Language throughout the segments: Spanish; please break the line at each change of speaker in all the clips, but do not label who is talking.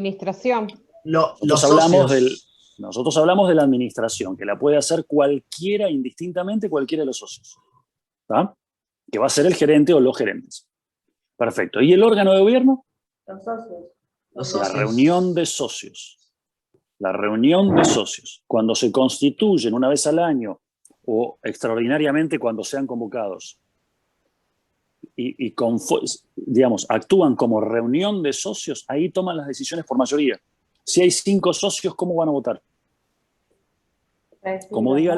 Administración.
Nosotros hablamos de la administración, que la puede hacer cualquiera, indistintamente cualquiera de los socios. ¿Está? Que va a ser el gerente o los gerentes. Perfecto. ¿Y el órgano de gobierno?
Los socios.
La reunión de socios. La reunión de socios. Cuando se constituyen una vez al año o extraordinariamente cuando sean convocados y digamos, actúan como reunión de socios, ahí toman las decisiones por mayoría. Si hay 5 socios, ¿cómo van a votar? Como diga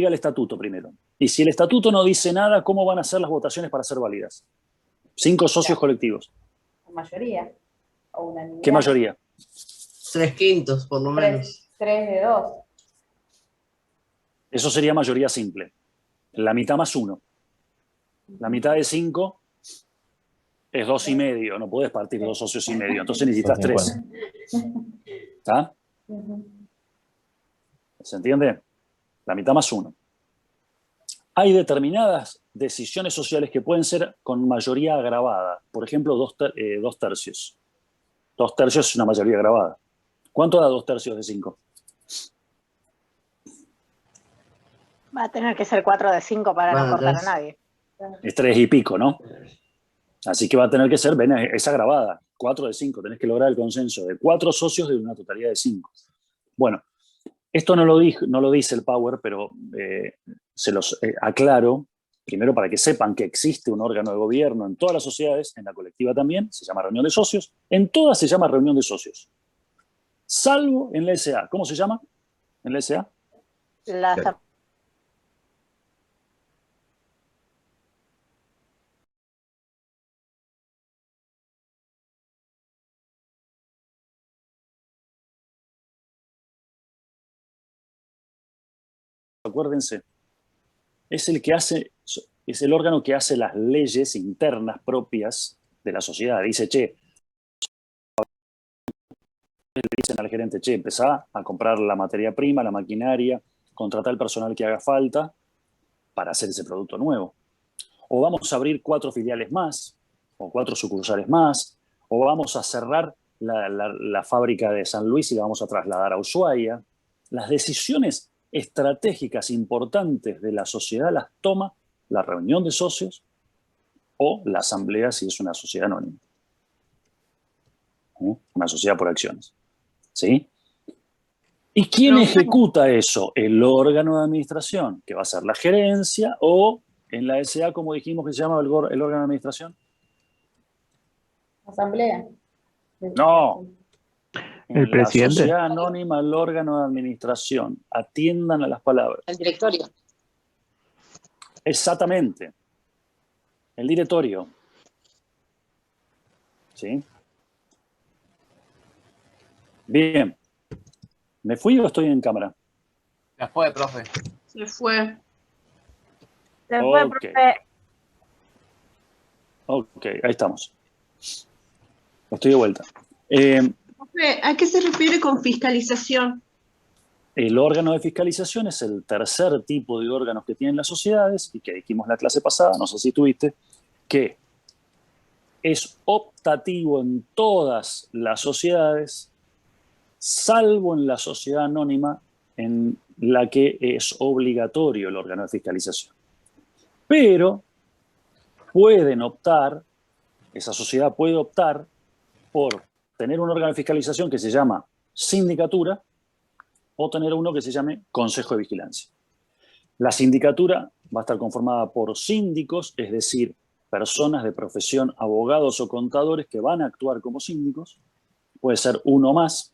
el estatuto primero. Y si el estatuto no dice nada, ¿cómo van a ser las votaciones para ser válidas? 5 socios colectivos.
Mayoría. O unanimidad.
¿Qué mayoría?
3/5, por lo menos.
3 de 2.
Eso sería mayoría simple. La mitad más 1. La mitad de 5 es 2,5. No podés partir 2 socios y medio. Entonces necesitas 3. ¿Está? ¿Se entiende? La mitad más 1. Hay determinadas decisiones sociales que pueden ser con mayoría agravada. Por ejemplo, 2 tercios. 2 tercios es una mayoría agravada. ¿Cuánto da 2 tercios de 5?
Va a tener que ser 4 de 5 para no cortar a nadie.
Es 3 y pico, ¿no? Así que va a tener que ser, es agravada. 4 de 5. Tenés que lograr el consenso de 4 socios de una totalidad de 5. Bueno, esto no lo dice el Power, pero se los aclaro, primero para que sepan que existe un órgano de gobierno en todas las sociedades, en la colectiva también, se llama reunión de socios, en todas se llama reunión de socios, salvo en la SA. ¿Cómo se llama en la SA?
La
Acuérdense, es el órgano que hace las leyes internas propias de la sociedad. Dice, le dicen al gerente, empezá a comprar la materia prima, la maquinaria, contratar el personal que haga falta para hacer ese producto nuevo. O vamos a abrir 4 filiales más, o 4 sucursales más, o vamos a cerrar la fábrica de San Luis y la vamos a trasladar a Ushuaia. Las decisiones estratégicas importantes de la sociedad las toma la reunión de socios o la asamblea si es una sociedad anónima. Una sociedad por acciones. ¿Sí? ¿Y quién ejecuta eso? El órgano de administración, que va a ser la gerencia, o en la SA, como dijimos que se llama el órgano de administración.
Asamblea.
No.
El presidente.
La sociedad anónima, el órgano de administración. Atiendan a las palabras.
El directorio.
Exactamente. El directorio. ¿Sí? Bien. ¿Me fui o estoy en cámara?
Ya fue, profe.
Se fue.
Se fue,
Ok.
profe.
Ok, ahí estamos. Estoy de vuelta.
Profe, ¿a qué se refiere con fiscalización?
El órgano de fiscalización es el tercer tipo de órganos que tienen las sociedades y que dijimos en la clase pasada, no sé si tuviste, que es optativo en todas las sociedades, salvo en la sociedad anónima en la que es obligatorio el órgano de fiscalización. Pero pueden optar, esa sociedad puede optar por tener un órgano de fiscalización que se llama sindicatura o tener uno que se llame consejo de vigilancia. La sindicatura va a estar conformada por síndicos, es decir, personas de profesión, abogados o contadores que van a actuar como síndicos, puede ser uno más,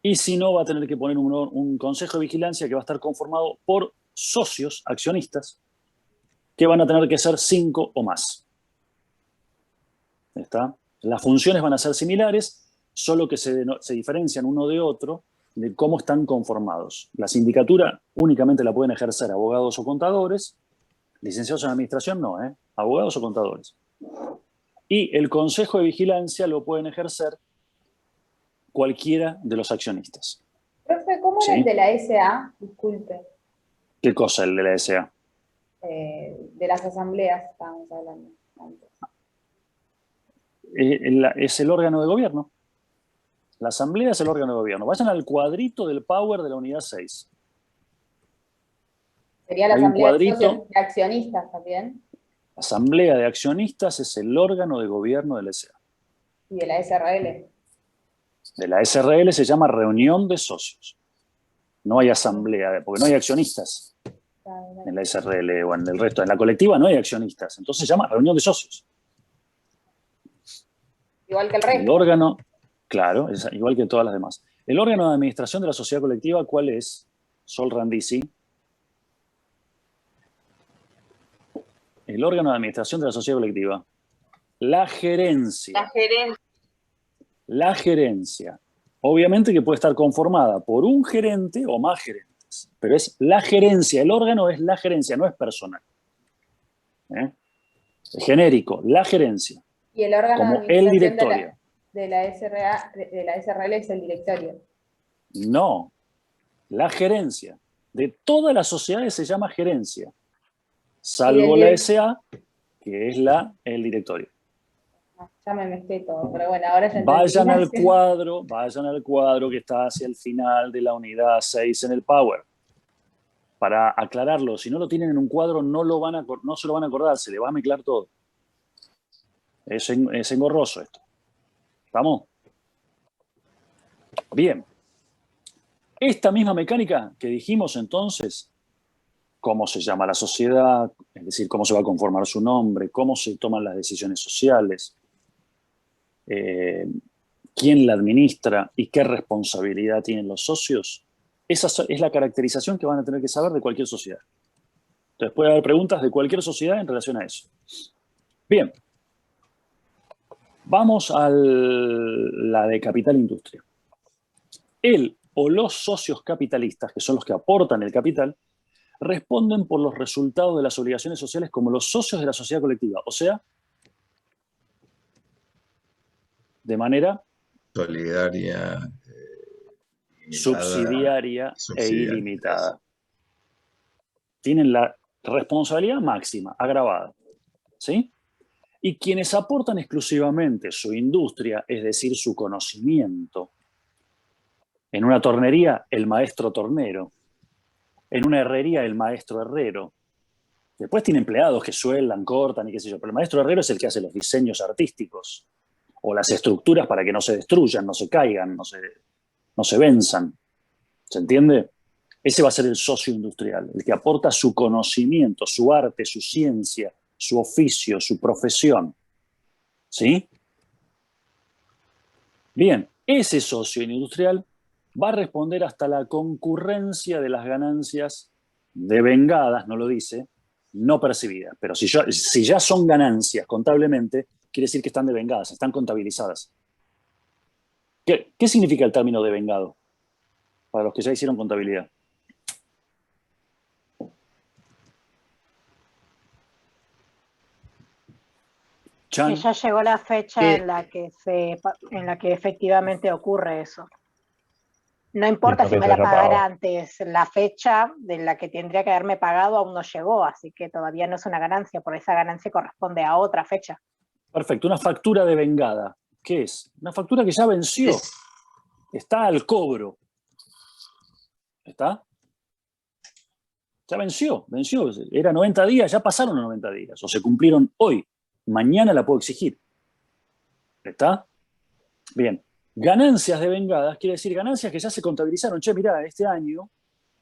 y si no va a tener que poner un consejo de vigilancia que va a estar conformado por socios, accionistas, que van a tener que ser 5 o más. ¿Está? Las funciones van a ser similares, solo que se diferencian uno de otro de cómo están conformados. La sindicatura únicamente la pueden ejercer abogados o contadores, licenciados en administración no, abogados o contadores. Y el consejo de vigilancia lo pueden ejercer cualquiera de los accionistas.
Profe, ¿cómo era el de la SA? Disculpe.
¿Qué cosa el de la SA?
De las asambleas estábamos hablando antes.
es el órgano de gobierno. La asamblea es el órgano de gobierno. Vayan al cuadrito del power de la unidad 6.
Sería la
Hay un
asamblea de
cuadrito.
socios de accionistas también.
La asamblea de accionistas es el órgano de gobierno de la SA.
Y de la SRL.
De la SRL se llama reunión de socios. No hay asamblea, porque no hay accionistas en la SRL o en el resto. En la colectiva no hay accionistas. Entonces se llama reunión de socios.
Igual que el
El
resto.
órgano, claro, es igual que todas las demás. El órgano de administración de la sociedad colectiva, ¿cuál es? Sol Randisi. El órgano de administración de la sociedad colectiva. La gerencia. La gerencia. Obviamente que puede estar conformada por un gerente o más gerentes, pero es la gerencia. El órgano es la gerencia, no es personal. Es genérico, la gerencia.
Y el órgano
Como
de
el
administración
directorio.
de la SRL es el directorio.
No, la gerencia. De todas las sociedades se llama gerencia, salvo la SA, que es el directorio.
Ya me mezclé todo, pero bueno, ahora ya entendí.
Vayan al cuadro que está hacia el final de la unidad 6 en el Power. Para aclararlo, si no lo tienen en un cuadro, no se lo van a acordar, se le va a mezclar todo. Es engorroso esto. ¿Estamos? Bien. Esta misma mecánica que dijimos entonces, cómo se llama la sociedad, es decir, cómo se va a conformar su nombre, cómo se toman las decisiones sociales, quién la administra y qué responsabilidad tienen los socios, esa es la caracterización que van a tener que saber de cualquier sociedad. Entonces puede haber preguntas de cualquier sociedad en relación a eso. Bien. Vamos a la de capital industria. El o los socios capitalistas, que son los que aportan el capital, responden por los resultados de las obligaciones sociales como los socios de la sociedad colectiva, o sea, de manera
solidaria,
subsidiaria e
subsidiaria.
ilimitada. Tienen la responsabilidad máxima, agravada. ¿Sí? Y quienes aportan exclusivamente su industria, es decir, su conocimiento. En una tornería, el maestro tornero. En una herrería, el maestro herrero. Después tiene empleados que sueldan, cortan y qué sé yo, pero el maestro herrero es el que hace los diseños artísticos o las estructuras para que no se destruyan, no se caigan, no se venzan. ¿Se entiende? Ese va a ser el socio industrial, el que aporta su conocimiento, su arte, su ciencia, su oficio, su profesión. ¿Sí? Bien, ese socio industrial va a responder hasta la concurrencia de las ganancias devengadas, no lo dice, no percibidas. Pero si ya son ganancias contablemente, quiere decir que están devengadas, están contabilizadas. ¿Qué significa el término devengado? Para los que ya hicieron contabilidad.
Que ya llegó la fecha en la que efectivamente ocurre eso. No importa si me la pagara antes, la fecha de la que tendría que haberme pagado aún no llegó, así que todavía no es una ganancia, por esa ganancia corresponde a otra fecha.
Perfecto, una factura devengada. ¿Qué es? Una factura que ya venció. Está al cobro. ¿Está? Ya venció. Era 90 días, ya pasaron los 90 días. O se cumplieron hoy. Mañana la puedo exigir. ¿Está? Bien. Ganancias devengadas quiere decir ganancias que ya se contabilizaron. Che, mirá, este año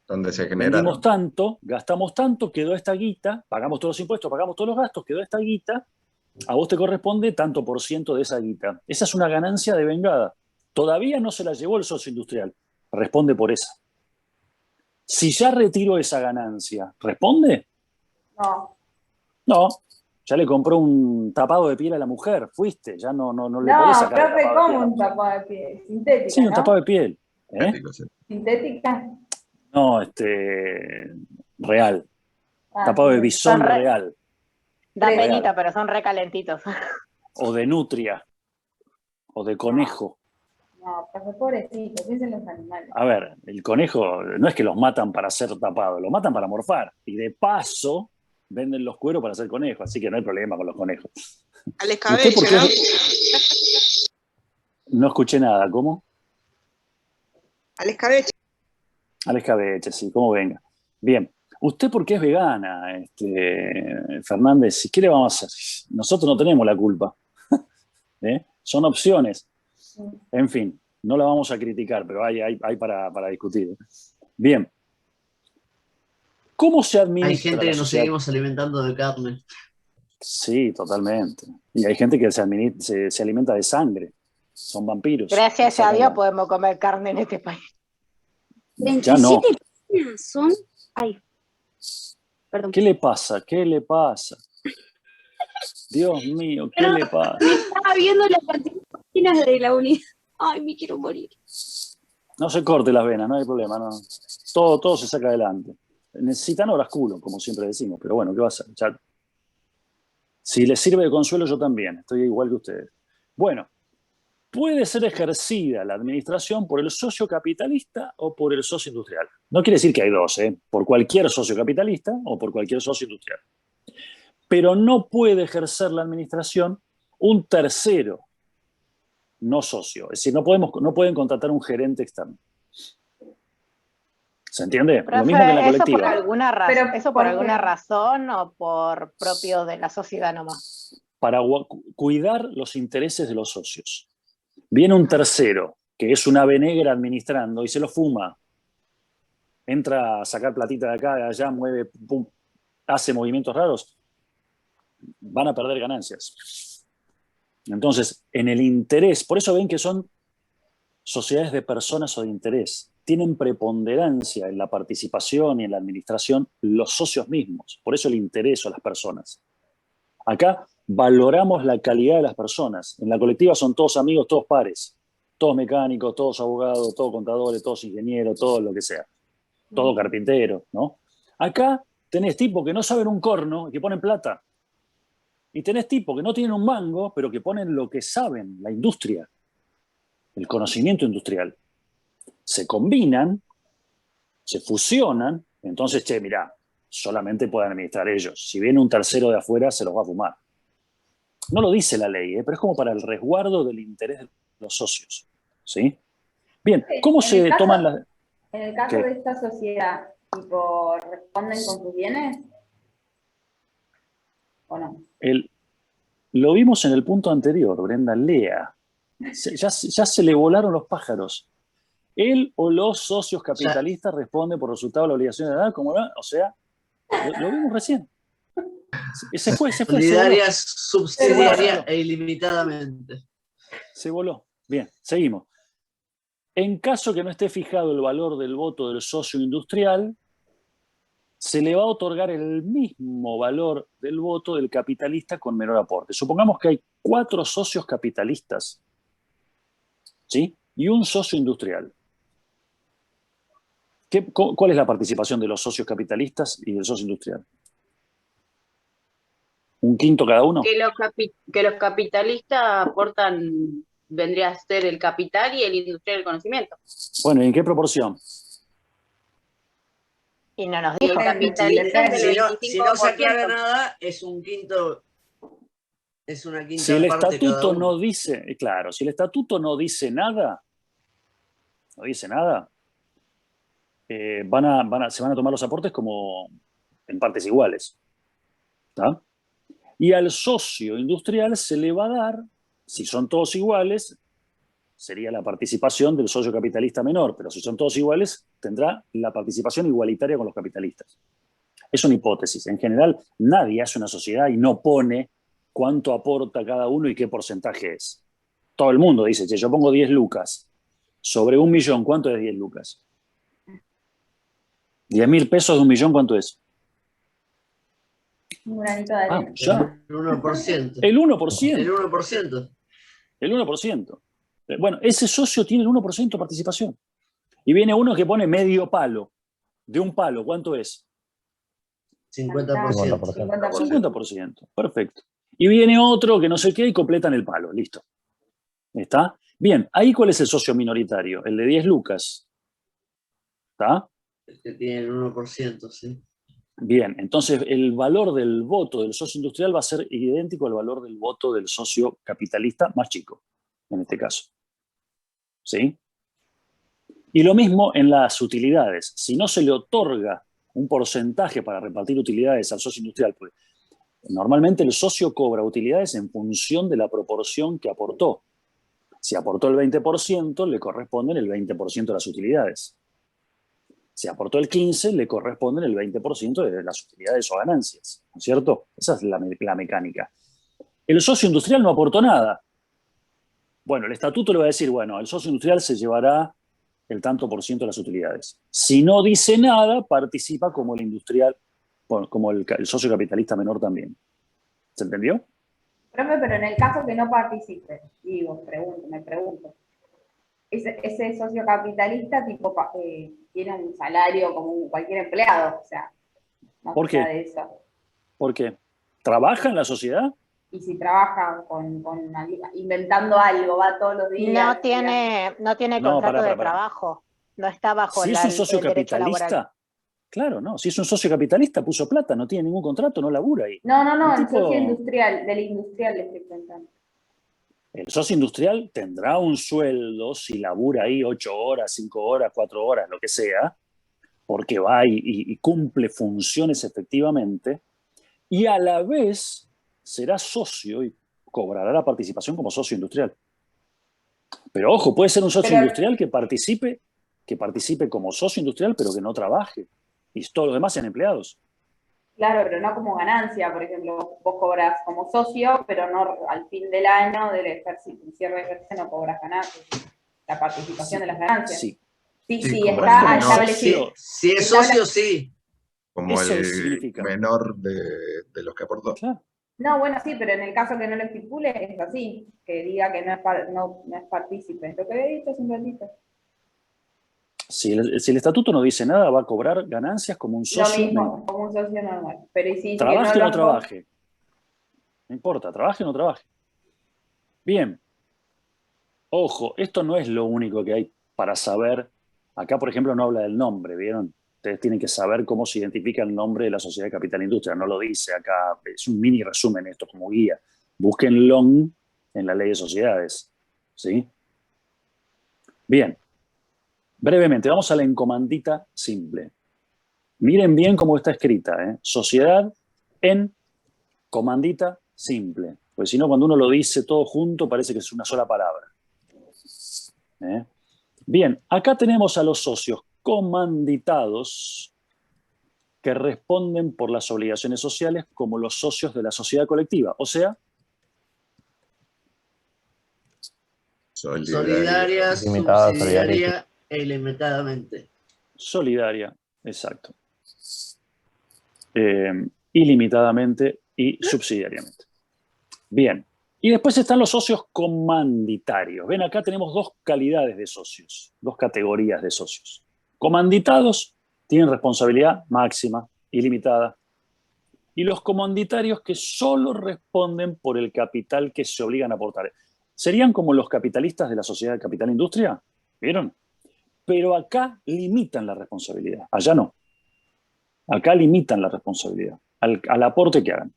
donde se generaron.
vendimos tanto, gastamos tanto, quedó esta guita, pagamos todos los impuestos, pagamos todos los gastos, quedó esta guita, a vos te corresponde tanto por ciento de esa guita. Esa es una ganancia devengada. Todavía no se la llevó el socio industrial. Responde por esa. Si ya retiró esa ganancia, ¿responde?
No.
No. Ya le compró un tapado de piel a la mujer, fuiste, ya no le podés sacar
No, profe, ¿cómo un
piel.
tapado de piel? Sintética,
Sí, un
¿no?
tapado de piel.
¿Sintética?
No, real. Tapado de bisón real.
Da penita, pero son recalentitos.
O de nutria. O de conejo.
No, profe, pobrecito, piensen en los animales.
A ver, el conejo no es que los matan para ser tapados, los matan para morfar. Y de paso, venden los cueros para hacer conejos, así que no hay problema con los conejos.
Al
¿Usted
escabeche,
por qué?
¿no?
No escuché nada, ¿cómo?
Al escabeche.
Al escabeche, sí, como venga. Bien. ¿Usted por qué es vegana, Fernández? ¿Qué le vamos a hacer? Nosotros no tenemos la culpa. Son opciones. En fin, no la vamos a criticar, pero hay para discutir. Bien. ¿Cómo se administra
Hay gente
la
que nos
sociedad?
seguimos alimentando de carne.
Sí, totalmente. Y hay gente que se alimenta de sangre. Son vampiros.
Gracias a Dios podemos comer carne en este país.
Ya no.
37 páginas son... Ay, perdón.
¿Qué le pasa? ¿Qué le pasa? Dios mío, ¿qué le pasa?
Estaba viendo la cantidad de páginas de la unidad. Ay, me quiero morir.
No se corte las venas, no hay problema. No. Todo se saca adelante. Necesitan horas culo, como siempre decimos, pero bueno, ¿qué va a hacer? Ya. Si les sirve de consuelo, yo también. Estoy igual que ustedes. Bueno, puede ser ejercida la administración por el socio capitalista o por el socio industrial. No quiere decir que hay dos, por cualquier socio capitalista o por cualquier socio industrial. Pero no puede ejercer la administración un tercero, no socio. Es decir, no pueden contratar un gerente externo. ¿Se entiende?
Profe,
lo mismo que en la colectiva.
¿Eso por alguna razón o por propio de la sociedad nomás?
Para cuidar los intereses de los socios. Viene un tercero, que es una ave negra administrando, y se lo fuma. Entra a sacar platita de acá, de allá, mueve, pum, hace movimientos raros. Van a perder ganancias. Entonces, en el interés, por eso ven que son sociedades de personas o de interés. Tienen preponderancia en la participación y en la administración los socios mismos. Por eso el interés a las personas. Acá valoramos la calidad de las personas. En la colectiva son todos amigos, todos pares. Todos mecánicos, todos abogados, todos contadores, todos ingenieros, todo lo que sea. Todo carpintero, ¿no? Acá tenés tipos que no saben un corno y que ponen plata. Y tenés tipos que no tienen un mango, pero que ponen lo que saben, la industria, el conocimiento industrial. Se combinan, se fusionan, entonces, mirá, solamente pueden administrar ellos. Si viene un tercero de afuera, se los va a fumar. No lo dice la ley, pero es como para el resguardo del interés de los socios. ¿Sí? Bien, ¿cómo se toman las...?
En el caso de esta sociedad, tipo, ¿responden con sus bienes? ¿O no?
Lo vimos en el punto anterior, Brenda, lea. Ya se le volaron los pájaros. Él o los socios capitalistas responden por resultado de la obligación de dar, como no, o sea, lo vimos recién. Se fue.
Solidaria, subsidiaria e ilimitadamente.
Se voló. Bien, seguimos. En caso que no esté fijado el valor del voto del socio industrial, se le va a otorgar el mismo valor del voto del capitalista con menor aporte. Supongamos que hay 4 socios capitalistas, ¿sí? Y un socio industrial. ¿Cuál es la participación de los socios capitalistas y del socio industrial? ¿Un quinto cada uno?
Que los capitalistas aportan, vendría a ser el capital y el industrial el conocimiento.
Bueno, ¿y en qué proporción?
Y no nos
Y
dijo.
el capitalista es del 25%.
Si no se aclara nada, es un quinto. Es una quinta
Si el
parte cada
estatuto
uno.
no dice, claro, si el estatuto no dice nada, se van a tomar los aportes como en partes iguales. ¿Está? Y al socio industrial se le va a dar, si son todos iguales, sería la participación del socio capitalista menor, pero si son todos iguales, tendrá la participación igualitaria con los capitalistas. Es una hipótesis. En general, nadie hace una sociedad y no pone cuánto aporta cada uno y qué porcentaje es. Todo el mundo dice, yo pongo 10 lucas. Sobre 1 millón, ¿cuánto es 10 lucas? 10.000 pesos de 1 millón, ¿cuánto es?
Un granito de arena.
Ya.
El 1%.
El 1%.
El 1%.
El 1%. Bueno, ese socio tiene el 1% de participación. Y viene uno que pone medio palo. De un palo, ¿cuánto es?
50%.
50%. Perfecto. Y viene otro que no sé qué y completan el palo. Listo. ¿Está? Bien, ahí ¿cuál es el socio minoritario? El de 10 lucas. ¿Está?
El que tiene el 1%, sí.
Bien, entonces el valor del voto del socio industrial va a ser idéntico al valor del voto del socio capitalista más chico, en este caso. ¿Sí? Y lo mismo en las utilidades. Si no se le otorga un porcentaje para repartir utilidades al socio industrial, pues normalmente el socio cobra utilidades en función de la proporción que aportó. Si aportó el 20%, le corresponden el 20% de las utilidades. Si aportó el 15%, le corresponden el 20% de las utilidades o ganancias, ¿no es cierto? Esa es la mecánica. El socio industrial no aportó nada. Bueno, el estatuto le va a decir, bueno, el socio industrial se llevará el tanto por ciento de las utilidades. Si no dice nada, participa como el industrial, como el socio capitalista menor también. ¿Se entendió?
Profe, pero en el caso que no participe, me pregunto, ese socio capitalista tipo tiene un salario como cualquier empleado, o sea, más
¿Por qué?
allá de eso.
¿Por qué? ¿Trabaja en la sociedad?
Y si trabaja inventando algo, va todos los días.
No tiene contrato de trabajo, no está bajo
si es un socio
el derecho laboral.
capitalista, claro, no. Si es un socio capitalista, puso plata, no tiene ningún contrato, no labura ahí.
No, el socio industrial, del industrial le estoy contando.
El socio industrial tendrá un sueldo si labura ahí 8 horas, 5 horas, 4 horas, lo que sea, porque va y cumple funciones efectivamente, y a la vez será socio y cobrará la participación como socio industrial. Pero ojo, puede ser un socio industrial que participe como socio industrial, pero que no trabaje, y todos los demás sean empleados.
Claro, pero no como ganancia, por ejemplo, vos cobras como socio, pero no al fin del año del ejercicio, cierre de ejercicio no cobras ganancias, la participación de las ganancias.
Sí,
está establecido.
Si es socio, sí.
Como
eso
el
significa
menor de los que aportó.
Claro.
No, bueno, sí, pero en el caso que no lo estipule es así, que diga que no es partícipe. Lo que había dicho hace un ratito.
Si el estatuto no dice nada, va a cobrar ganancias como un socio.
Lo mismo, como un socio normal. Pero ¿y si
trabaje o no trabaje? No importa, trabaje o no trabaje. Bien. Ojo, esto no es lo único que hay para saber. Acá, por ejemplo, no habla del nombre, ¿vieron? Ustedes tienen que saber cómo se identifica el nombre de la sociedad de capital e industria. No lo dice acá. Es un mini resumen esto como guía. Búsquenlo en la ley de sociedades. ¿Sí? Bien. Brevemente, vamos a la encomandita simple. Miren bien cómo está escrita, ¿eh? Sociedad en comandita simple. Porque si no, cuando uno lo dice todo junto, parece que es una sola palabra. Bien, acá tenemos a los socios comanditados que responden por las obligaciones sociales como los socios de la sociedad colectiva. O sea,
solidaria, subsidiaria e ilimitadamente.
Solidaria, exacto. Ilimitadamente y subsidiariamente. Bien. Y después están los socios comanditarios. Ven, acá tenemos dos calidades de socios, dos categorías de socios. Comanditados tienen responsabilidad máxima, ilimitada. Y los comanditarios que solo responden por el capital que se obligan a aportar. Serían como los capitalistas de la sociedad de capital e industria, ¿vieron? Pero acá limitan la responsabilidad, allá no. Acá limitan la responsabilidad al aporte que hagan.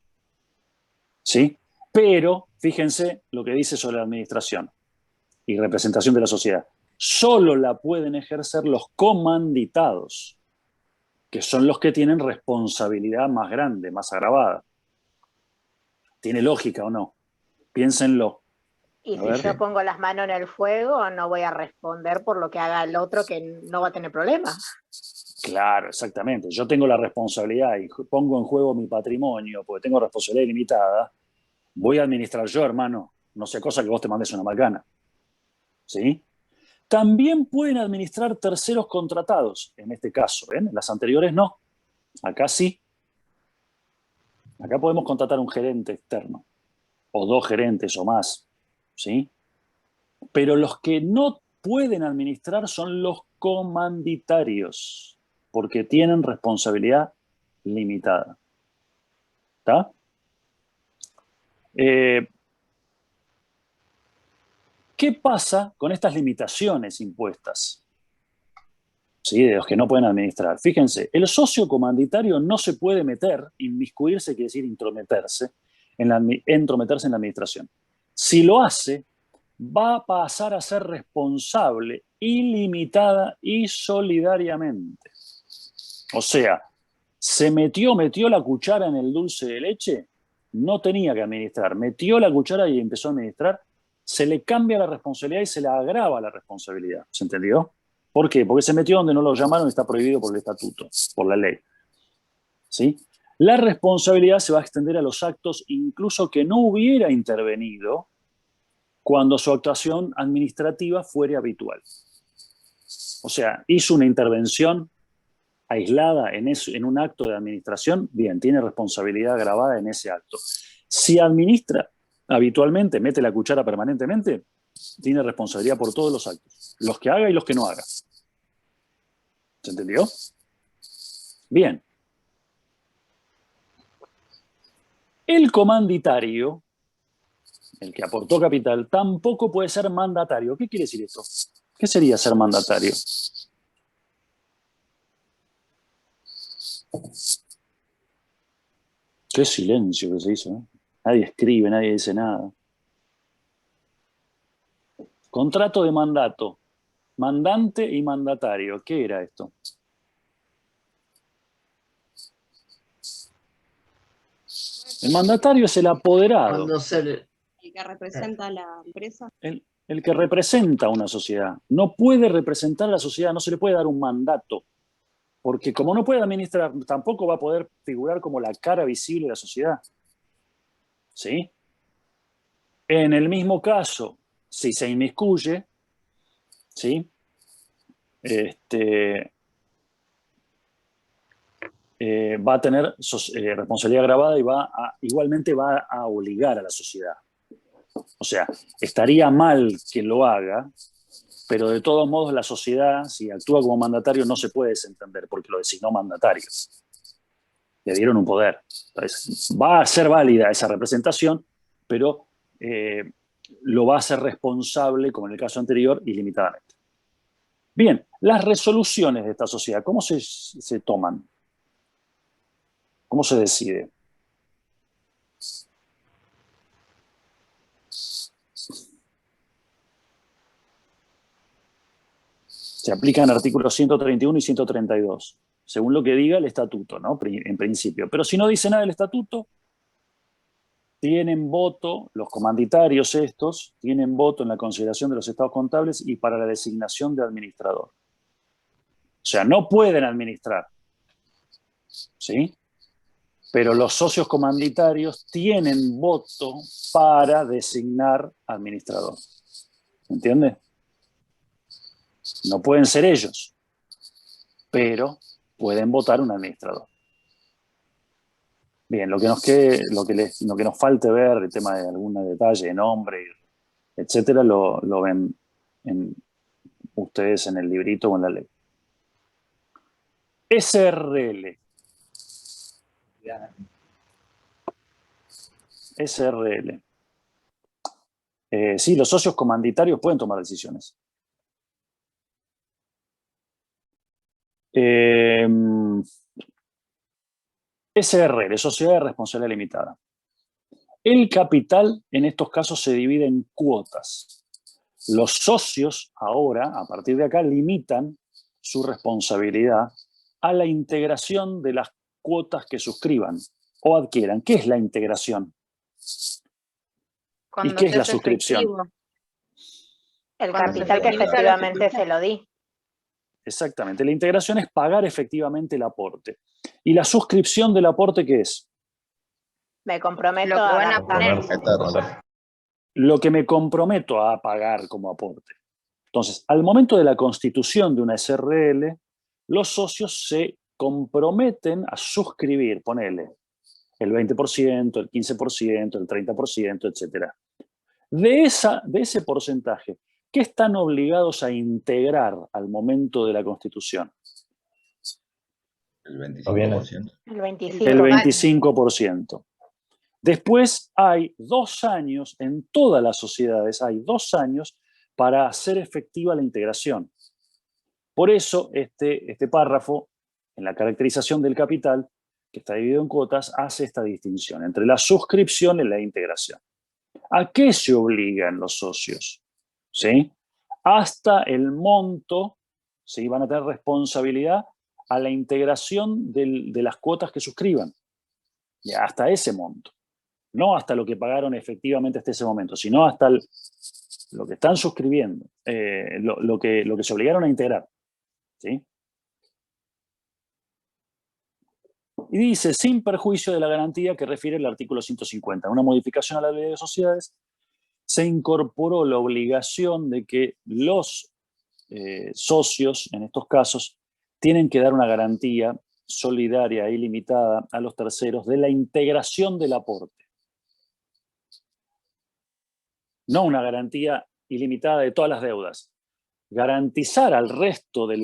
¿Sí? Pero, fíjense lo que dice sobre la administración y representación de la sociedad. Solo la pueden ejercer los comanditados, que son los que tienen responsabilidad más grande, más agravada. ¿Tiene lógica o no? Piénsenlo.
Y si yo pongo las manos en el fuego, no voy a responder por lo que haga el otro, que no va a tener problemas.
Claro, exactamente. Yo tengo la responsabilidad y pongo en juego mi patrimonio, porque tengo responsabilidad ilimitada. Voy a administrar yo, hermano. No sea cosa que vos te mandes una macana. ¿Sí? También pueden administrar terceros contratados, en este caso. ¿Ven? Las anteriores no. Acá sí. Acá podemos contratar un gerente externo. O 2 gerentes o más. ¿Sí? Pero los que no pueden administrar son los comanditarios, porque tienen responsabilidad limitada. ¿Está? ¿Qué pasa con estas limitaciones impuestas? ¿sí? De los que no pueden administrar. Fíjense, el socio comanditario no se puede meter, inmiscuirse quiere decir entrometerse en la administración. Si lo hace, va a pasar a ser responsable ilimitada y solidariamente. O sea, metió la cuchara en el dulce de leche, no tenía que administrar, metió la cuchara y empezó a administrar, se le cambia la responsabilidad y se le agrava la responsabilidad. ¿Se entendió? ¿Por qué? Porque se metió donde no lo llamaron y está prohibido por el estatuto, por la ley. ¿Sí? La responsabilidad se va a extender a los actos incluso que no hubiera intervenido cuando su actuación administrativa fuere habitual. O sea, hizo una intervención aislada en un acto de administración, bien, tiene responsabilidad agravada en ese acto. Si administra habitualmente, mete la cuchara permanentemente, tiene responsabilidad por todos los actos, los que haga y los que no haga. ¿Se entendió? Bien. El comanditario, el que aportó capital, tampoco puede ser mandatario. ¿Qué quiere decir esto? ¿Qué sería ser mandatario? Qué silencio que se hizo, ¿eh? Nadie escribe, nadie dice nada. Contrato de mandato. Mandante y mandatario. ¿Qué era esto? El mandatario es el apoderado.
El que representa a la empresa.
El que representa a una sociedad. No puede representar a la sociedad, no se le puede dar un mandato. Porque como no puede administrar, tampoco va a poder figurar como la cara visible de la sociedad. ¿Sí? En el mismo caso, si se inmiscuye, ¿sí? Va a tener responsabilidad agravada y igualmente va a obligar a la sociedad. O sea, estaría mal que lo haga, pero de todos modos la sociedad, si actúa como mandatario, no se puede desentender porque lo designó mandatario. Le dieron un poder. Entonces, va a ser válida esa representación, pero lo va a hacer responsable, como en el caso anterior, ilimitadamente. Bien, las resoluciones de esta sociedad, ¿cómo se toman? ¿Cómo se decide? Se aplican artículos 131 y 132, según lo que diga el estatuto, ¿no? En principio. Pero si no dice nada del estatuto, tienen voto, los comanditarios estos, tienen voto en la consideración de los estados contables y para la designación de administrador. O sea, no pueden administrar, ¿sí? Pero los socios comanditarios tienen voto para designar administrador. ¿Entiende? No pueden ser ellos, pero pueden votar un administrador. Bien, lo que nos falte ver, el tema de algún detalle, nombre, etcétera, lo ven ustedes en el librito o en la ley. SRL. SRL. Sí, los socios comanditarios pueden tomar decisiones. SRL, Sociedad de Responsabilidad Limitada. El capital en estos casos se divide en cuotas. Los socios ahora, a partir de acá, limitan su responsabilidad a la integración de las cuotas que suscriban o adquieran. ¿Qué es la integración? ¿Y qué es la suscripción?
El capital que efectivamente se lo di.
Exactamente. La integración es pagar efectivamente el aporte. ¿Y la suscripción del aporte qué es?
Me comprometo
Lo que van a poner.
Lo que me comprometo a pagar como aporte. Entonces, al momento de la constitución de una SRL, los socios se comprometen a suscribir, ponele, el 20%, el 15%, el 30%, etc. De ese porcentaje, ¿qué están obligados a integrar al momento de la constitución?
El 25%.
El
25%. Después hay 2 años, en todas las sociedades hay 2 años para hacer efectiva la integración. Por eso este párrafo, en la caracterización del capital, que está dividido en cuotas, hace esta distinción entre la suscripción y la integración. ¿A qué se obligan los socios? ¿Sí? Hasta el monto, ¿sí? Van a tener responsabilidad a la integración de las cuotas que suscriban. Y hasta ese monto. No hasta lo que pagaron efectivamente hasta ese momento, sino hasta lo que están suscribiendo, lo que se obligaron a integrar. ¿Sí? Y dice, sin perjuicio de la garantía que refiere el artículo 150, una modificación a la ley de sociedades, se incorporó la obligación de que los socios, en estos casos, tienen que dar una garantía solidaria e ilimitada a los terceros de la integración del aporte. No una garantía ilimitada de todas las deudas. Garantizar al resto de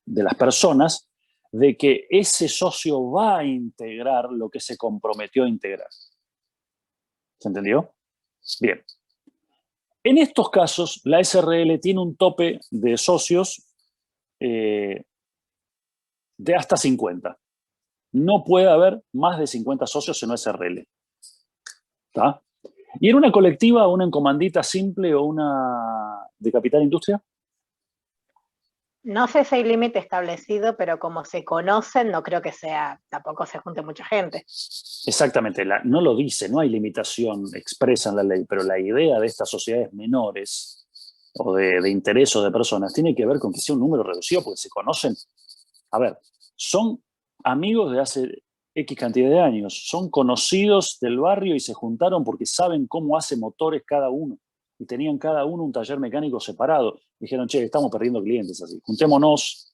las personas de que ese socio va a integrar lo que se comprometió a integrar. ¿Se entendió? Bien. En estos casos, la SRL tiene un tope de socios de hasta 50. No puede haber más de 50 socios en una SRL. ¿Está? ¿Y en una colectiva, una en comandita simple o una de capital industria?
No sé si hay límite establecido, pero como se conocen, no creo que tampoco se junte mucha gente.
Exactamente, no lo dice, no hay limitación expresa en la ley, pero la idea de estas sociedades menores o de interés o de personas tiene que ver con que sea un número reducido, porque se conocen. A ver, son amigos de hace X cantidad de años, son conocidos del barrio y se juntaron porque saben cómo hace motores cada uno. Y tenían cada uno un taller mecánico separado. Dijeron, che, estamos perdiendo clientes así. Juntémonos.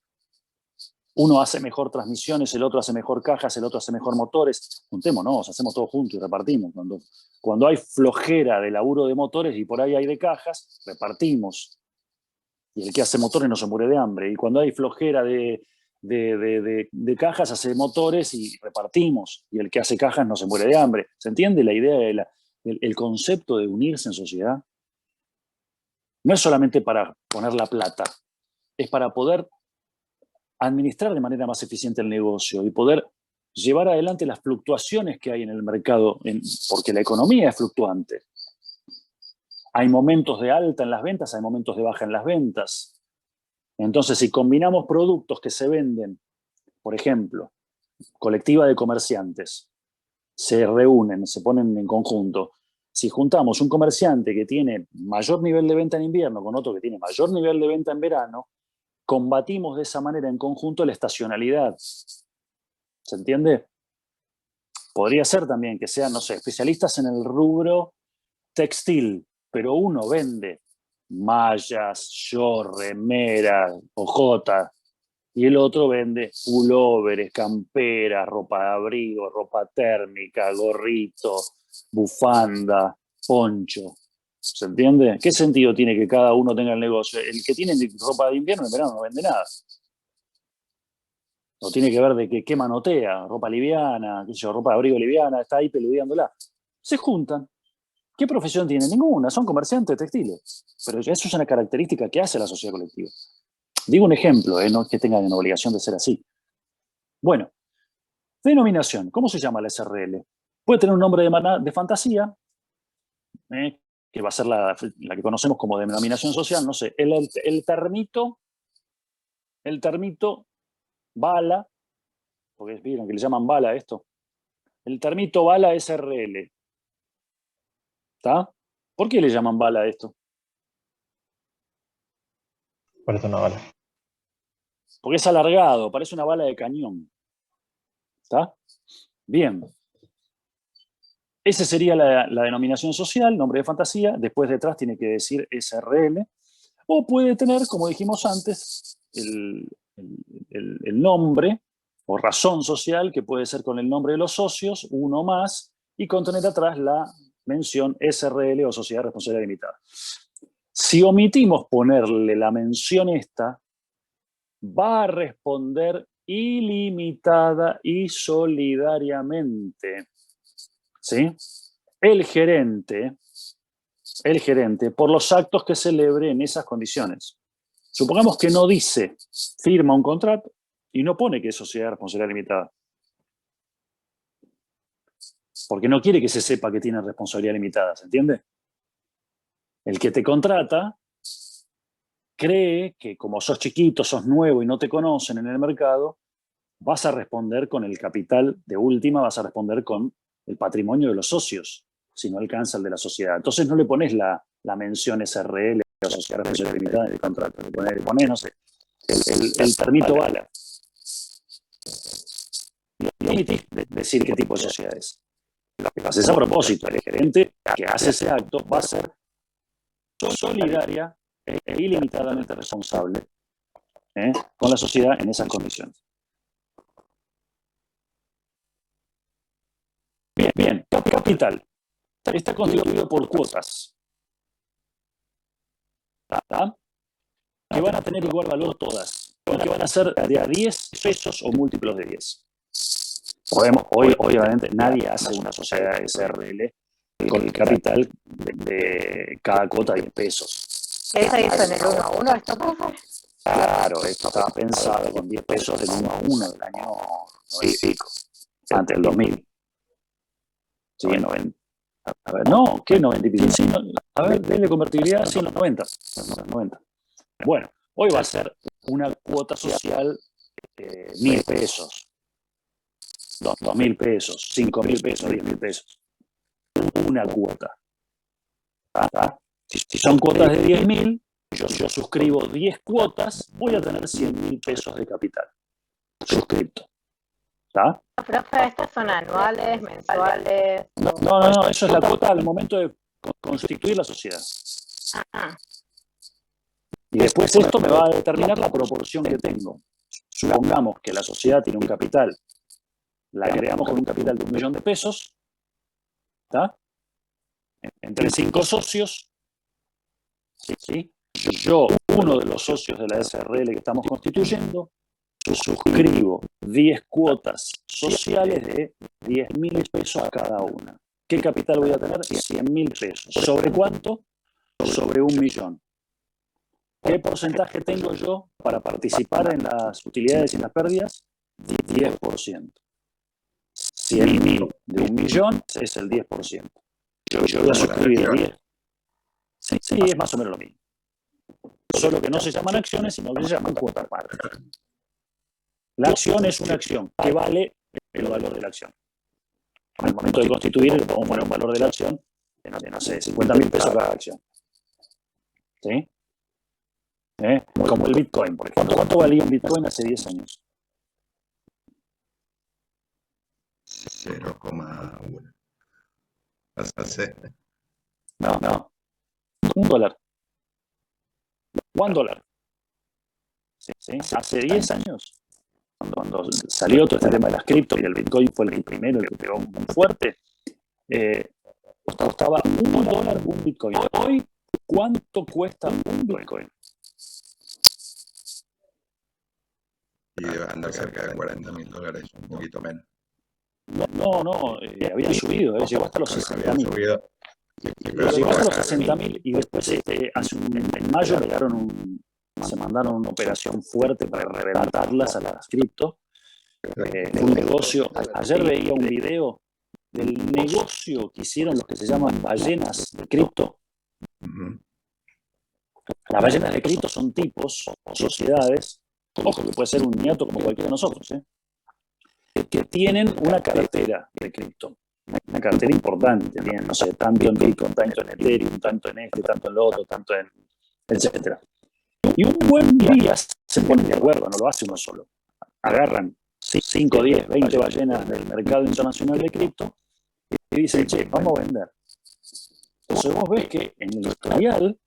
Uno hace mejor transmisiones, el otro hace mejor cajas, el otro hace mejor motores. Juntémonos, hacemos todo juntos y repartimos. Cuando hay flojera de laburo de motores y por ahí hay de cajas, repartimos. Y el que hace motores no se muere de hambre. Y cuando hay flojera de cajas, hace motores y repartimos. Y el que hace cajas no se muere de hambre. ¿Se entiende la idea el concepto de unirse en sociedad? No es solamente para poner la plata, es para poder administrar de manera más eficiente el negocio y poder llevar adelante las fluctuaciones que hay en el mercado, porque la economía es fluctuante. Hay momentos de alta en las ventas, hay momentos de baja en las ventas. Entonces, si combinamos productos que se venden, por ejemplo, colectiva de comerciantes, se reúnen, se ponen en conjunto. Si juntamos un comerciante que tiene mayor nivel de venta en invierno con otro que tiene mayor nivel de venta en verano, combatimos de esa manera en conjunto la estacionalidad. ¿Se entiende? Podría ser también que sean, no sé, especialistas en el rubro textil, pero uno vende mallas, short, remeras, ojotas, y el otro vende pulóveres, camperas, ropa de abrigo, ropa térmica, gorrito, bufanda, poncho. ¿Se entiende? ¿Qué sentido tiene que cada uno tenga el negocio? El que tiene ropa de invierno en verano no vende nada. No tiene que ver de qué manotea, ropa liviana, qué sé yo, ropa de abrigo liviana, está ahí peludeándola. Se juntan. ¿Qué profesión tienen? Ninguna, son comerciantes textiles. Pero eso es una característica que hace la sociedad colectiva. Digo un ejemplo, no es que tengan la obligación de ser así. Bueno, denominación. ¿Cómo se llama la SRL? Puede tener un nombre de fantasía, que va a ser la que conocemos como denominación social, no sé, el termito bala, porque vieron que le llaman bala a esto, el termito bala SRL. ¿Está? ¿Por qué le llaman bala a esto?
Parece una bala.
Porque es alargado, parece una bala de cañón. ¿Está? Bien. Esa sería la denominación social, nombre de fantasía. Después detrás tiene que decir SRL. O puede tener, como dijimos antes, el nombre o razón social, que puede ser con el nombre de los socios, uno más, y contener atrás la mención SRL o Sociedad de Responsabilidad Limitada. Si omitimos ponerle la mención esta, va a responder ilimitada y solidariamente. ¿Sí? El gerente, por los actos que celebre en esas condiciones. Supongamos que no dice, firma un contrato y no pone que es sociedad de responsabilidad limitada. Porque no quiere que se sepa que tiene responsabilidad limitada, ¿se entiende? El que te contrata cree que como sos chiquito, sos nuevo y no te conocen en el mercado, vas a responder con el capital de última, vas a responder con el patrimonio de los socios, si no alcanza el de la sociedad. Entonces no le pones la mención SRL o sociedad de responsabilidad limitada en el contrato, le pones, no sé, el termito bala. Y omitís decir qué tipo de sociedad es. Lo haces a propósito. El gerente que hace ese acto va a ser solidaria e ilimitadamente responsable con la sociedad en esas condiciones. Bien. Capital está constituido por cuotas. ¿Está? Que van a tener igual valor todas. Que van a ser de a 10 pesos o múltiplos de 10. Hoy, obviamente, nadie hace una sociedad SRL con el capital de cada cuota 10 pesos.
¿Esa hizo en el 1 a 1 esto, profe?
Claro, esto estaba pensado con 10 pesos del 1 a 1 del año 90 y pico, antes del 2000. Sí, 90. A ver, no, ¿qué 90 y pico? Sí, no, a ver, denle convertibilidad, sí, los 90. Bueno, hoy va a ser una cuota social 1.000 pesos. 2.000 pesos, 5.000 pesos, 10.000 pesos. Una cuota. Si son cuotas de 10.000, yo suscribo 10 cuotas, voy a tener 100.000 pesos de capital. Suscripto. ¿Está?
Profe, ¿estas son anuales, mensuales?
No, eso es la cuota al momento de constituir la sociedad. Y después esto me va a determinar la proporción que tengo. Supongamos que la sociedad tiene un capital. La creamos con un capital de 1.000.000 de pesos, ¿está? Entre 5 socios, ¿sí? Yo, uno de los socios de la SRL que estamos constituyendo, suscribo 10 cuotas sociales de 10.000 pesos a cada una. ¿Qué capital voy a tener? 100.000 pesos. ¿Sobre cuánto? Sobre 1.000.000. ¿Qué porcentaje tengo yo para participar en las utilidades y en las pérdidas? 10%. 100.000 de 1.000.000 es el 10%. Yo voy a suscribir 10. Sí, es más o menos lo mismo. Solo que no se llaman acciones, sino que se llaman cuotas parte. La acción es una acción que vale el valor de la acción. En el momento de constituir, le podemos poner un valor de la acción de, no sé, 50.000 pesos cada acción. ¿Sí? Como el Bitcoin, por ejemplo. ¿Cuánto valía un Bitcoin hace 10 años?
0,1.
No. $1. $1. ¿Sí? Hace 10 años, cuando salió todo este tema de las cripto y el Bitcoin fue el primero, el que pegó muy fuerte, costaba $1 un Bitcoin. Hoy, ¿cuánto cuesta un Bitcoin?
Y debe andar cerca de $40.000, un poquito menos.
No, había subido, llegó hasta los 60.000. Llegó hasta los 60.000 y después en mayo se mandaron una operación fuerte para reventarlas a las cripto. Un negocio. Ayer veía un video del negocio que hicieron los que se llaman ballenas de cripto. Las ballenas de cripto son tipos o sociedades, ojo, que puede ser un nieto como cualquiera de nosotros, que tienen una cartera de cripto. Una cartera importante, tienen, no sé, tanto en Bitcoin, tanto en Ethereum, tanto en tanto en lo otro, tanto en etcétera. Y un buen día se ponen de acuerdo, no lo hace uno solo. Agarran 5, 10, 20 ballenas del mercado internacional de cripto y dicen, che, vamos a vender. Entonces vos ves que en el historial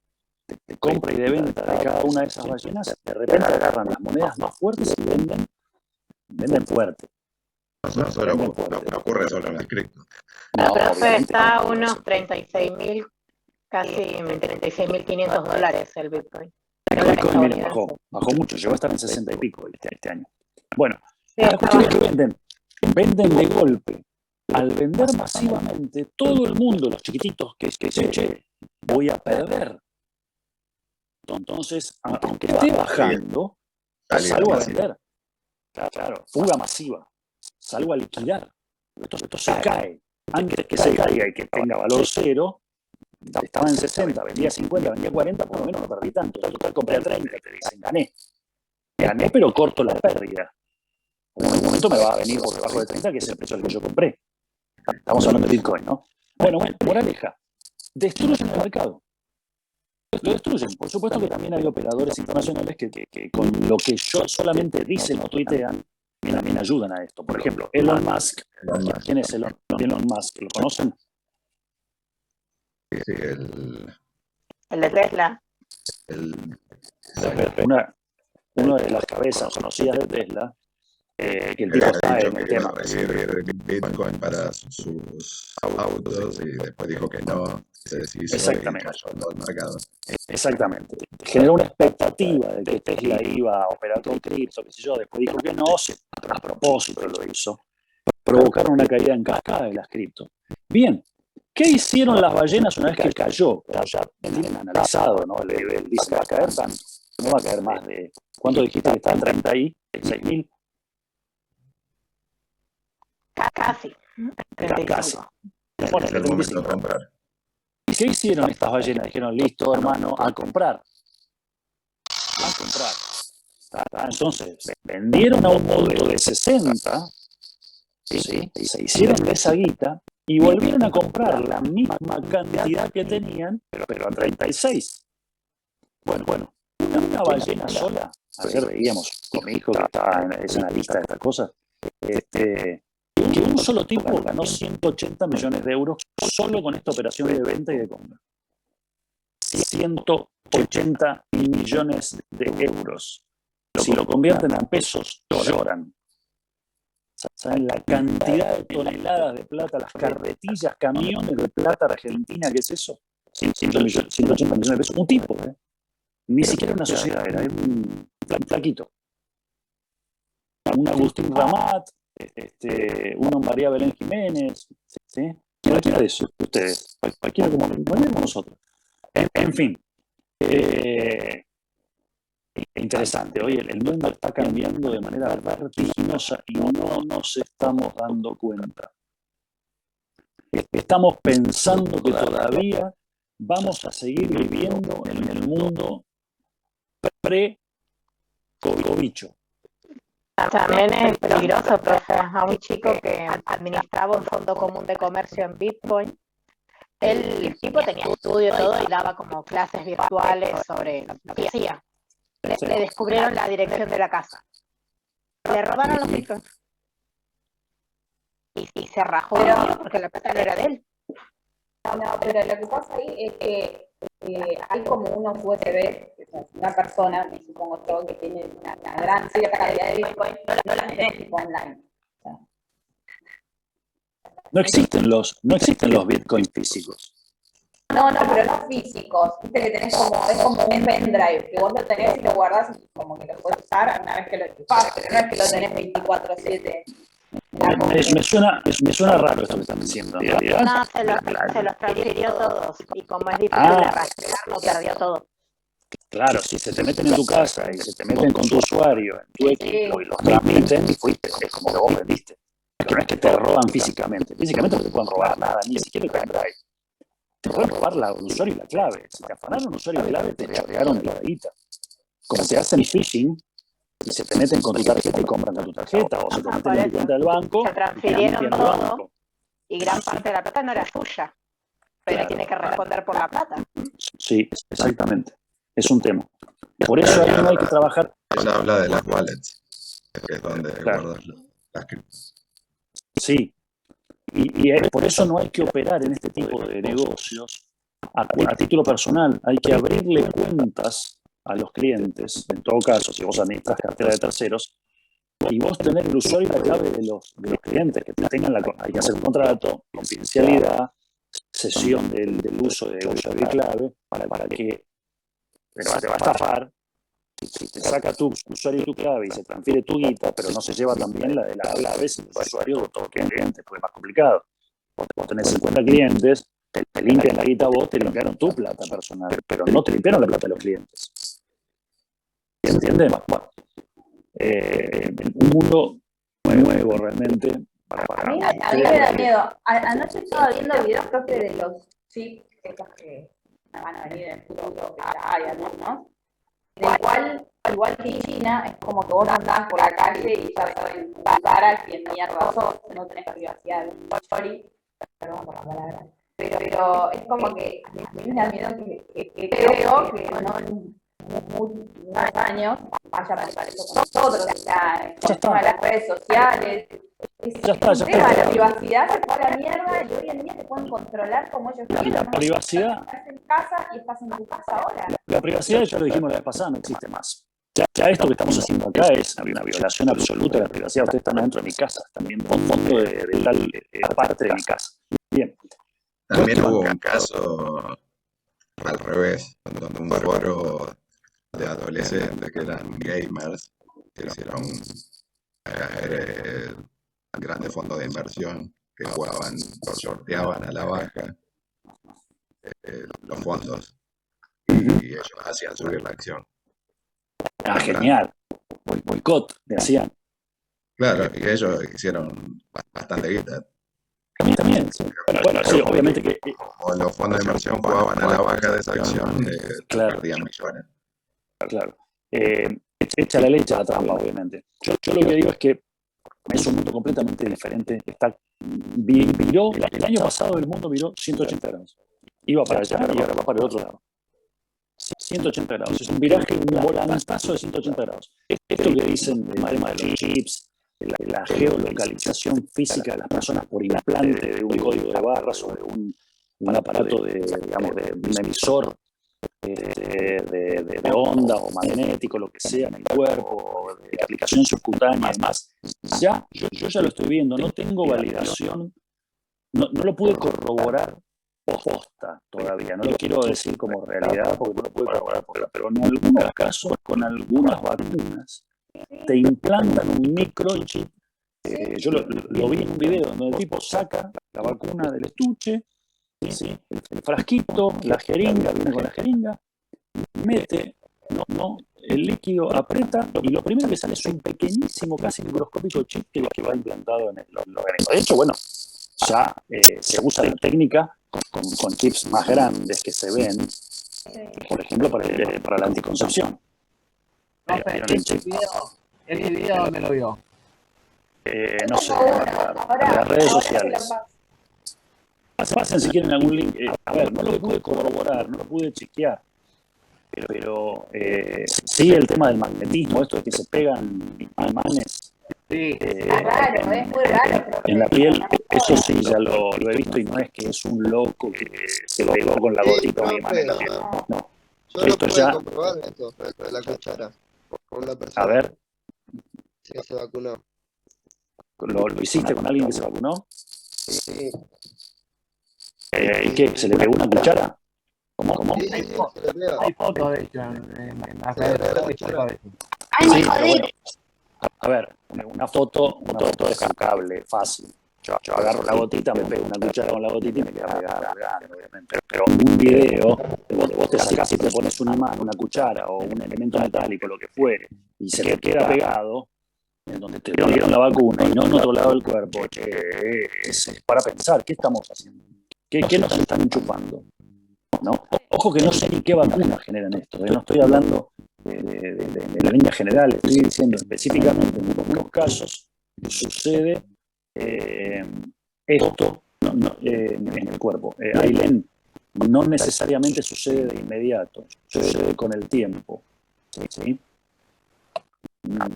de compra y de venta de cada una de esas ballenas, de repente agarran las monedas más fuertes y venden fuerte.
No ocurre solo en las cripto.
No, profe, está a unos 36.000, casi $36.500 el Bitcoin.
El Bitcoin, miren, bajó mucho, llegó a estar en 60 y pico este año. Bueno, la cuestión es que venden de golpe. Al vender masivamente, todo el mundo, los chiquititos que dicen, che, voy a perder. Entonces, aunque esté bajando, salgo a vender. Claro, fuga masiva. Salgo a liquidar. Esto se cae. Antes que se caiga y que tenga valor cero, estaba en 60, vendía 50, vendía 40, por lo menos no perdí tanto. Total, compré a 30, te dicen, gané. Gané, pero corto la pérdida. En algún momento me va a venir por debajo de 30, que es el precio al que yo compré. Estamos hablando de Bitcoin, ¿no? Bueno, moraleja. Destruyen el mercado. Lo destruyen. Por supuesto que también hay operadores internacionales que con lo que yo solamente dicen o tuitean, también ayudan a esto. Por ejemplo, Elon Musk. ¿Quién es Elon Musk? ¿Lo conocen?
Sí,
El de Tesla.
Una de las cabezas conocidas de Tesla, que el tipo está en el tema.
Recibir Bitcoin para sus autos y después dijo que no, se deshizo.
Exactamente.
Y cayó en todo el mercado.
Exactamente. Generó una expectativa de que Tesla iba a operar con cripto, qué sé yo, después dijo que no, a propósito lo hizo. Provocaron una caída en cascada de las cripto. Bien, ¿qué hicieron las ballenas una vez que cayó? Ya tienen analizado, ¿no? Le dicen, va a caer tanto, no va a caer más de... ¿Cuánto dijiste que está en 36.000?
Casi.
Casi.
Bueno, es el momento de comprar.
¿Qué hicieron estas ballenas? Dijeron, listo, hermano, a comprar. A comprar. Entonces, vendieron a un modelo de 60, ¿sí? Y se hicieron de esa guita y volvieron a comprar la misma cantidad que tenían, pero a 36. Bueno, una ballena sola. Ayer veíamos con mi hijo que es analista de estas cosas, que un solo tipo ganó 180 millones de euros solo con esta operación de venta y de compra. 180 millones de euros. Si lo convierten a pesos, lloran. ¿Saben la cantidad de toneladas de plata, las carretillas, camiones de plata argentina? ¿Qué es eso? 180 millones de pesos. Un tipo, ¿eh? Ni siquiera una sociedad, era un flaquito. Un Agustín Ramat, uno María Belén Jiménez, ¿sí? Cualquiera de esos, ustedes, cualquiera como nosotros. En fin, interesante. Hoy el mundo está cambiando de manera vertiginosa y no nos estamos dando cuenta. Estamos pensando que todavía vamos a seguir viviendo en el mundo pre-covicho.
También es peligroso, profe, a un chico que administraba un fondo común de comercio en Bitcoin. El tipo tenía estudio y todo y daba como clases virtuales sobre lo que hacía. Le descubrieron la dirección de la casa. Le robaron los bitcoins. Y se rajó porque la plata no era de él.
No, pero lo que pasa ahí es que hay como unos USB, una persona, me supongo yo, que tiene una gran cierta cantidad de Bitcoin, no la tiene tipo online. O sea,
No existen los Bitcoin físicos.
no, pero no físicos. Viste que tenés es como un pendrive, que vos lo tenés y lo guardás y como que lo puedes usar una vez que lo equipás, pero no es que lo tenés 24/7.
Me suena raro esto que están diciendo.
No, se los transfirió todos. Y como es difícil de rastrearlo, perdió todo.
Claro, si se te meten en tu casa y se te meten con tu usuario, en tu equipo y los transmiten, y fuiste, es como que vos vendiste. Que no es que te roban físicamente. Físicamente no te pueden robar nada, ni siquiera el pendrive. Te pueden robar el usuario y la clave. Si te afanaron un usuario y clave, te chorearon la guita. Como se hacen phishing, y se te meten con tu tarjeta y compran con tu tarjeta, o se te meten en tu cuenta del banco.
Se transfirieron todo y gran parte de la plata no era suya, pero claro, tiene que responder por la plata.
Sí, exactamente. Es un tema. Por eso ahí no hay que trabajar.
Ella habla de las wallets, que es donde guardas las criptos.
Sí. Y por eso no hay que operar en este tipo de negocios a título personal. Hay que abrirle cuentas a los clientes, en todo caso, si vos administras cartera de terceros, y vos tenés el usuario y la clave de los clientes, que tengan hay que hacer un contrato, confidencialidad, cesión del uso de usuario y clave, para que, pero te va a estafar, si te saca tu usuario y tu clave y se transfiere tu guita, pero no se lleva también la de la clave sin los usuarios de todos los clientes, porque es más complicado. Vos tenés 50 clientes, te limpian la guita a vos, te limpiaron tu plata personal, pero no te limpiaron la plata de los clientes. ¿Entienden? Bueno, un mundo nuevo realmente.
A mí me da miedo. Anoche estaba viendo videos, creo que de los chips, estos que van a venir en el futuro, que ya hay algunos, del cual, igual que en China, es como que vos andás por la calle y ya saben tu cara quién mierda sos, no tenés privacidad de un chori, perdón por la palabra. Pero es como que a mí me da miedo que creo que no en unos años vaya a pasar eso con nosotros, o sea, con el tema de las redes sociales. Es un tema, la privacidad se fue a la mierda y hoy en día te pueden controlar como ellos quieran.
La privacidad.
Estás en casa y estás en tu casa ahora.
La privacidad, ya lo dijimos la vez pasada, no existe más. Ya esto que estamos haciendo acá es una violación absoluta de la privacidad. Ustedes están dentro de mi casa, están viendo un fondo de tal parte de mi casa. Bien.
También hubo un caso al revés, donde un foro de adolescentes que eran gamers hicieron caer grandes fondos de inversión que jugaban o sorteaban a la baja los fondos y ellos hacían subir la acción.
Ah, genial. Boicot, decían.
Claro, y ellos hicieron bastante guita.
También. Bueno, sí, obviamente que.
Como los fondos de inversión jugaban a la baja de esa acción, perdían millones.
Claro. Echa la leche a la trampa, obviamente. Yo lo que digo es que es un mundo completamente diferente. Viró, el año pasado el mundo viró 180 grados. Iba para allá y ahora va para el otro lado. 180 grados. Es un viraje, un volantazo de 180 grados. Esto que dicen del tema de los chips, la geolocalización física de las personas por implante de un código de barras o de un aparato de un emisor de onda o magnético, lo que sea, en el cuerpo, de aplicación subcutánea y demás. Yo ya lo estoy viendo, no tengo validación, no lo pude corroborar posta todavía, no lo quiero decir como realidad porque no lo pude corroborar posta, pero en algunos casos, con algunas vacunas, te implantan un microchip. Yo lo vi en un video donde el tipo saca la vacuna del estuche, ¿sí? El frasquito, la jeringa, viene con la jeringa, mete el líquido, aprieta y lo primero que sale es un pequeñísimo, casi microscópico chip que va implantado en el organismo. De hecho, bueno, ya se usa la técnica con chips más grandes que se ven, por ejemplo, para la anticoncepción.
¿El video dónde lo vio?
No sé, en las redes sociales. Pasen si quieren algún link. A ver, no lo pude corroborar, no lo pude chequear. Pero sí, el tema del magnetismo, esto de que se pegan imanes.
Sí, es raro, es muy raro.
En la piel, eso sí, ya lo he visto y no es que es un loco que se lo pegó con la gotita de imán en la piel. No.
Yo lo pude comprobar esto, de la cuchara, con una persona.
A ver.
Sí, se vacunó.
¿Lo hiciste con alguien que se vacunó?
Sí.
¿Y qué? ¿Se le pegó una cuchara? ¿Cómo?
Sí,
hay fotos de hecho en las redes sociales.
Sí, pero bueno. A ver, una foto es sacable, fácil. Yo agarro la gotita, me pego una cuchara con la gotita y me queda pegada, obviamente. Pero un video, vos te sacás y te pones un imán, una cuchara o un elemento metálico, lo que fuere, y se te queda pegado, en donde te dieron la vacuna y no en otro lado del cuerpo, es para pensar, ¿qué estamos haciendo? ¿Qué nos están enchufando? ¿No? Ojo que no sé ni qué vacunas generan esto, no estoy hablando de la línea general, estoy diciendo específicamente en algunos casos sucede esto en el cuerpo. Ailén, no necesariamente sucede de inmediato, sucede con el tiempo. ¿Sí?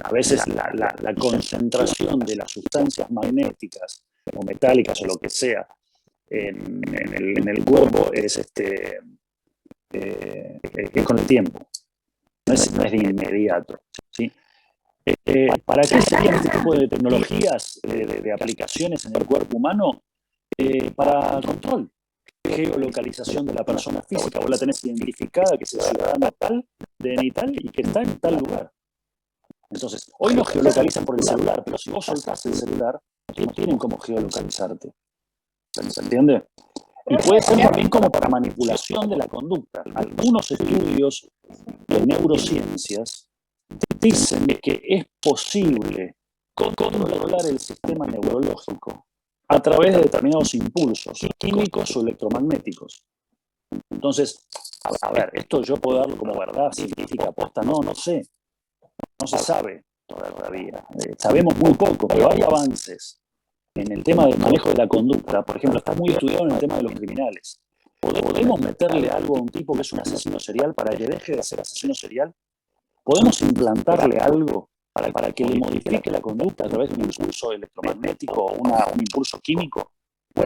A veces la concentración de las sustancias magnéticas o metálicas o lo que sea en el cuerpo es con el tiempo, no es de inmediato. ¿Sí? ¿Para qué serían este tipo de tecnologías, de aplicaciones en el cuerpo humano? Para control, geolocalización de la persona física. Vos la tenés identificada, que es el ciudadano tal, DNI tal, y que está en tal lugar. Entonces, hoy lo geolocalizan por el celular, pero si vos soltás el celular, no tienen cómo geolocalizarte. ¿Se entiende? Y puede ser también como para manipulación de la conducta. Algunos estudios de neurociencias dicen que es posible controlar el sistema neurológico a través de determinados impulsos químicos o electromagnéticos. Entonces, a ver, esto yo puedo darlo como verdad científica aposta, no sé, no se sabe todavía. Sabemos muy poco, pero hay avances en el tema del manejo de la conducta. Por ejemplo, está muy estudiado en el tema de los criminales. ¿Podemos meterle algo a un tipo que es un asesino serial para que deje de ser asesino serial? ¿Podemos implantarle algo para que le modifique la conducta a través de un impulso electromagnético o un impulso químico?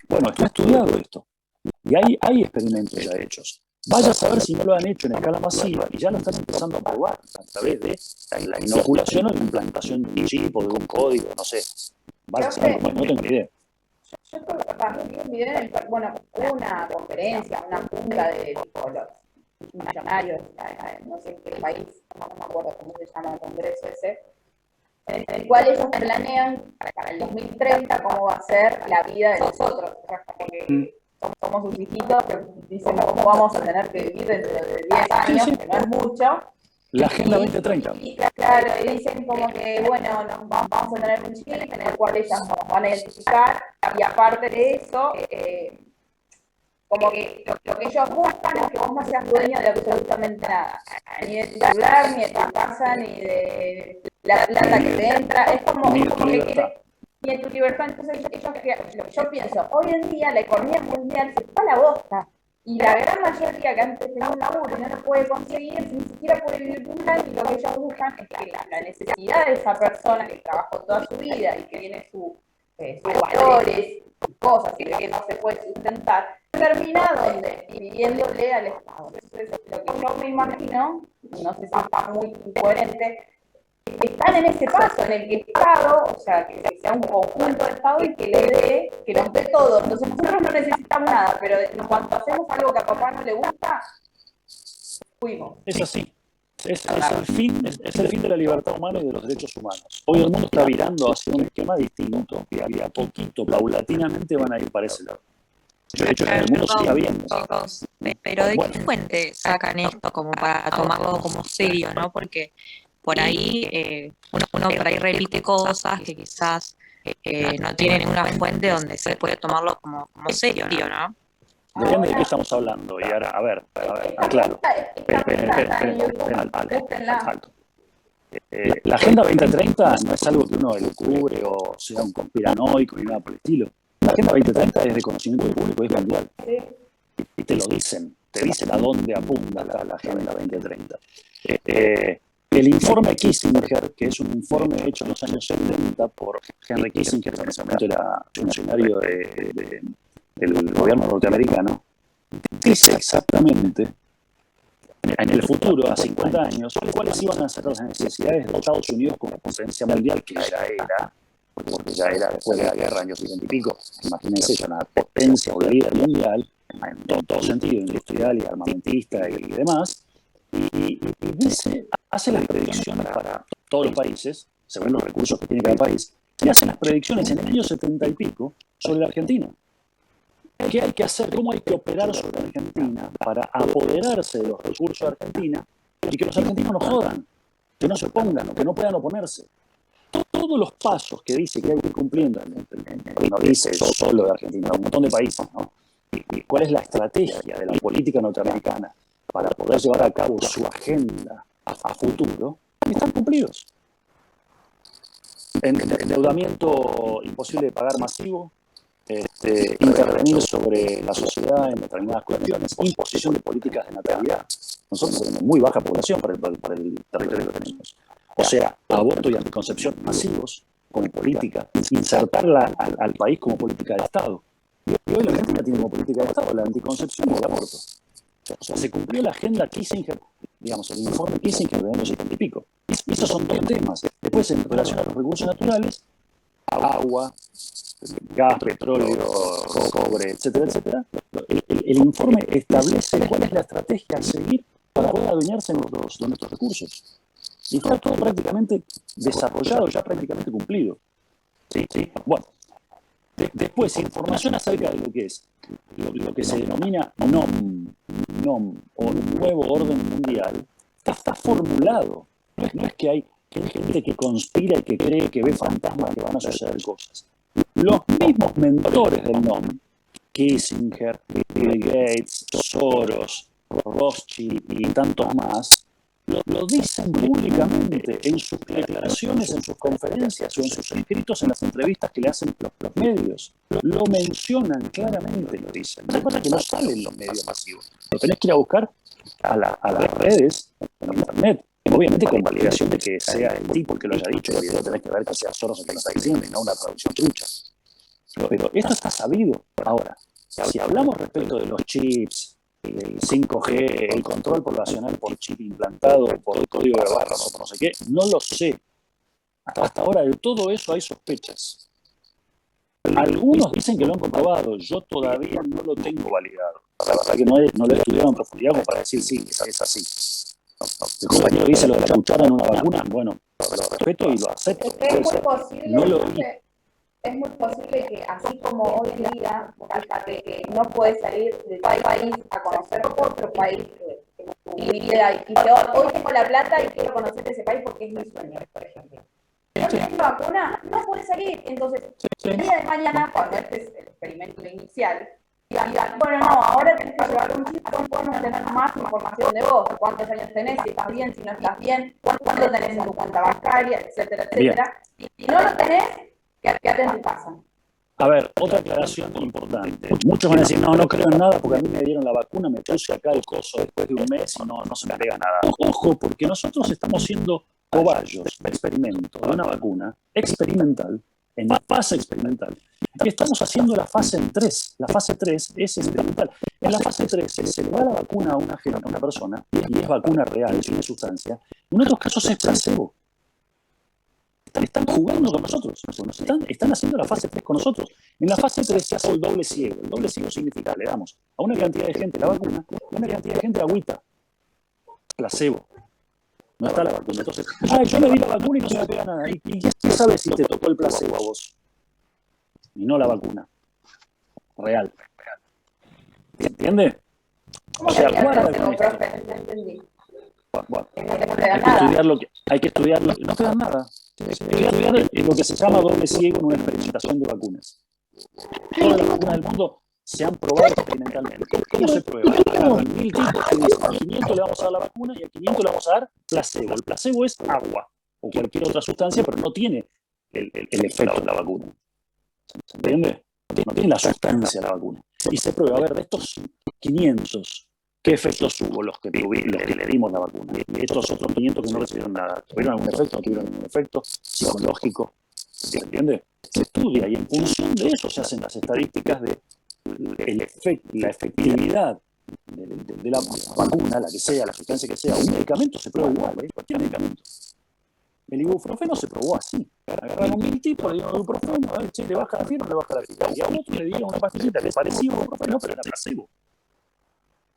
Bueno, está estudiado esto. Y hay experimentos ya hechos. Vaya a saber si no lo han hecho en escala masiva y ya lo están empezando a probar a través de la inoculación o la implantación de un chip o de un código, no sé. Vaya a saber, bueno, no tengo ni idea.
Yo vi un video bueno, hubo una conferencia, una junta de tipo, los millonarios, no sé en qué país, no me acuerdo cómo se llama el congreso ese, en el cual ellos planean para el 2030 cómo va a ser la vida de nosotros. O sea, como que somos sus hijitos que dicen cómo vamos a tener que vivir dentro de 10 años, que no es mucho.
La Agenda 2030.
Y claro, dicen como que, bueno, vamos a tener un chip en el cual ellas nos van a identificar, y aparte de eso, como que lo que ellos buscan es que vos no seas dueño de absolutamente nada, ni de tu celular, ni de tu casa, ni de la plata que te entra, es como que quiere, ni de tu libertad. Entonces yo pienso, hoy en día la economía mundial se fue a la bosta, y la gran mayoría que antes tenía un laburo y no lo puede conseguir, ni siquiera puede vivir un año, y lo que ellos buscan es que la necesidad de esa persona que trabajó toda su vida y que tiene sus valores, cosas, y que no se puede sustentar, termina donde, viviéndole al Estado. Entonces, lo que yo me imagino, no sé si está muy incoherente, están en ese paso en el que el Estado, o sea, que sea un conjunto de Estado y que le dé, que nos dé todo. Entonces nosotros no necesitamos nada, pero en cuanto hacemos algo que a papá no le gusta, fuimos.
Es así. Es el fin de la libertad humana y de los derechos humanos. Hoy el mundo está virando hacia un esquema distinto, que había poquito, paulatinamente van a ir para ese lado. De hecho, el mundo sigue habiendo.
Pero ¿de qué fuente sacan esto como para tomarlo como serio, no? Porque por ahí uno por ahí repite cosas que quizás no tienen ninguna fuente donde se puede tomarlo como serio, ¿no?
Depende de qué estamos hablando. Y ahora, a ver, claro. La Agenda 2030 no es algo que uno descubre o sea un conspiranoico ni nada por el estilo. La Agenda 2030 es de conocimiento público, es mundial. Y te lo dicen, te dicen a dónde apunta la Agenda 2030. El informe Kissinger, que es un informe hecho en los años 70 por Henry Kissinger, que en ese momento era funcionario del gobierno norteamericano, dice exactamente en el futuro, a 50 años, cuáles iban a ser las necesidades de Estados Unidos como potencia mundial, que ya era, porque ya era después de la guerra, años 70 y pico, imagínense, ya una potencia o líder mundial, en todo sentido, industrial y armamentista y demás, y dice, hace las predicciones para todos los países, según los recursos que tiene cada país, y hace las predicciones en el año 70 y pico sobre la Argentina. ¿Qué hay que hacer? ¿Cómo hay que operar sobre Argentina para apoderarse de los recursos de Argentina y que los argentinos no jodan, que no se opongan, que no puedan oponerse? Todos los pasos que dice que hay que ir cumpliendo, no dice solo de Argentina, un montón de países, ¿no? ¿Y cuál es la estrategia de la política norteamericana para poder llevar a cabo su agenda a futuro? Están cumplidos. Endeudamiento imposible de pagar masivo, intervenir sobre la sociedad en determinadas cuestiones, imposición de políticas de natalidad. Nosotros tenemos muy baja población para el territorio que tenemos. O sea, aborto y anticoncepción masivos como política, insertarla al país como política de Estado. Y hoy la Argentina tiene como política de Estado la anticoncepción y el aborto. O sea, se cumplió la agenda Kissinger, digamos, el informe Kissinger de años 70 y pico. Y esos son dos temas. Después, en relación a los recursos naturales, agua, gas, petróleo, cobre, etcétera, etcétera, el informe establece cuál es la estrategia a seguir para poder adueñarse de nuestros recursos. Y está todo prácticamente desarrollado, ya prácticamente cumplido. ¿Sí? Bueno, después, información acerca de lo que es lo que se denomina NOM, o Nuevo Orden Mundial, está formulado No es que hay gente que conspira y que cree que ve fantasmas que van a suceder cosas. Los mismos mentores del NOM, Kissinger, Bill Gates, Soros, Rothschild y tantos más, lo dicen públicamente en sus declaraciones, en sus conferencias o en sus escritos en las entrevistas que le hacen los medios. Lo mencionan claramente, lo dicen. Una cosa que no sale en los medios masivos. Lo tenés que ir a buscar a las redes, en internet. Obviamente con validación de que sea el tipo el que lo haya dicho, y tenés que ver que sea Soros el que lo está diciendo y no una traducción trucha. Pero esto está sabido. Ahora, si hablamos respecto de los chips, el 5G, el control poblacional por chip implantado, por código de barras o por no sé qué, no lo sé. Hasta ahora de todo eso hay sospechas. Algunos dicen que lo han comprobado, yo todavía no lo tengo validado. La verdad que no lo he estudiado en profundidad como para decir sí, es así. El compañero dice lo de la cuchara en una vacuna, bueno, lo respeto y lo acepto.
Es muy posible,
no lo vi.
Es muy posible que así como hoy en día, fíjate que no puedes salir del país a conocer otro país que tu vida y que hoy tengo la plata y quiero conocer ese país porque es mi sueño, por ejemplo. No tenés la vacuna, no puedes salir. Entonces, el día de mañana, cuando este es el experimento inicial, digan, bueno, no, ahora tenés que llevar un chip, no podemos tener más información de vos, cuántos años tenés, si estás bien, si no estás bien, cuánto tenés en tu cuenta bancaria, etcétera, etcétera. Si no lo tenés, quédate en tu casa.
A ver, otra aclaración importante. Muchos van a decir, no creo en nada porque a mí me dieron la vacuna, me puse acá el coso después de un mes y no se me pega nada. Ojo, porque nosotros estamos siendo cobayos de experimento de una vacuna experimental, en fase experimental, y estamos haciendo la fase 3. La fase 3 es experimental. En la fase 3 se le da la vacuna a una persona y es vacuna real, tiene sustancia. En otros casos es placebo. Están jugando con nosotros, están haciendo la fase 3 con nosotros. En la fase 3 se hace el doble ciego. El doble ciego significa, le damos a una cantidad de gente la vacuna y a una cantidad de gente agüita. Placebo. No está la vacuna. Entonces, yo me di la vacuna y no se me pega nada. ¿Y qué sabes si te tocó el placebo a vos? Y no la vacuna. Real. ¿Se entiende?
¿Cómo sería el placebo, profe? No entendí.
Bueno, hay que estudiarlo. No te dan nada. Hay que estudiar lo que se llama doble ciego en una experimentación de vacunas. Todas las vacunas del mundo se han probado experimentalmente. ¿Cómo se prueba? Agarran 1000 tipos y dicen, a 500 le vamos a dar la vacuna y a 500 le vamos a dar placebo. El placebo es agua o cualquier otra sustancia, pero no tiene el efecto de la vacuna. ¿Se entiende? No tiene la sustancia de la vacuna. Y se prueba, a ver, de estos 500, ¿qué efectos hubo los que le dimos la vacuna? Y estos otros 500 que no recibieron nada, ¿tuvieron algún efecto? ¿No tuvieron ningún efecto psicológico? ¿Se entiende? Se estudia y en función de eso se hacen las estadísticas de la efectividad de la vacuna, la que sea, la sustancia que sea. Un medicamento se prueba igual, cualquier medicamento. El ibuprofeno se probó así. Agarraron 1000 tipos, le dieron ibuprofeno, a ver, che, le baja la fiebre, le baja la fiebre. Y a otro le dieron una pastillita que parecía ibuprofeno, pero era placebo.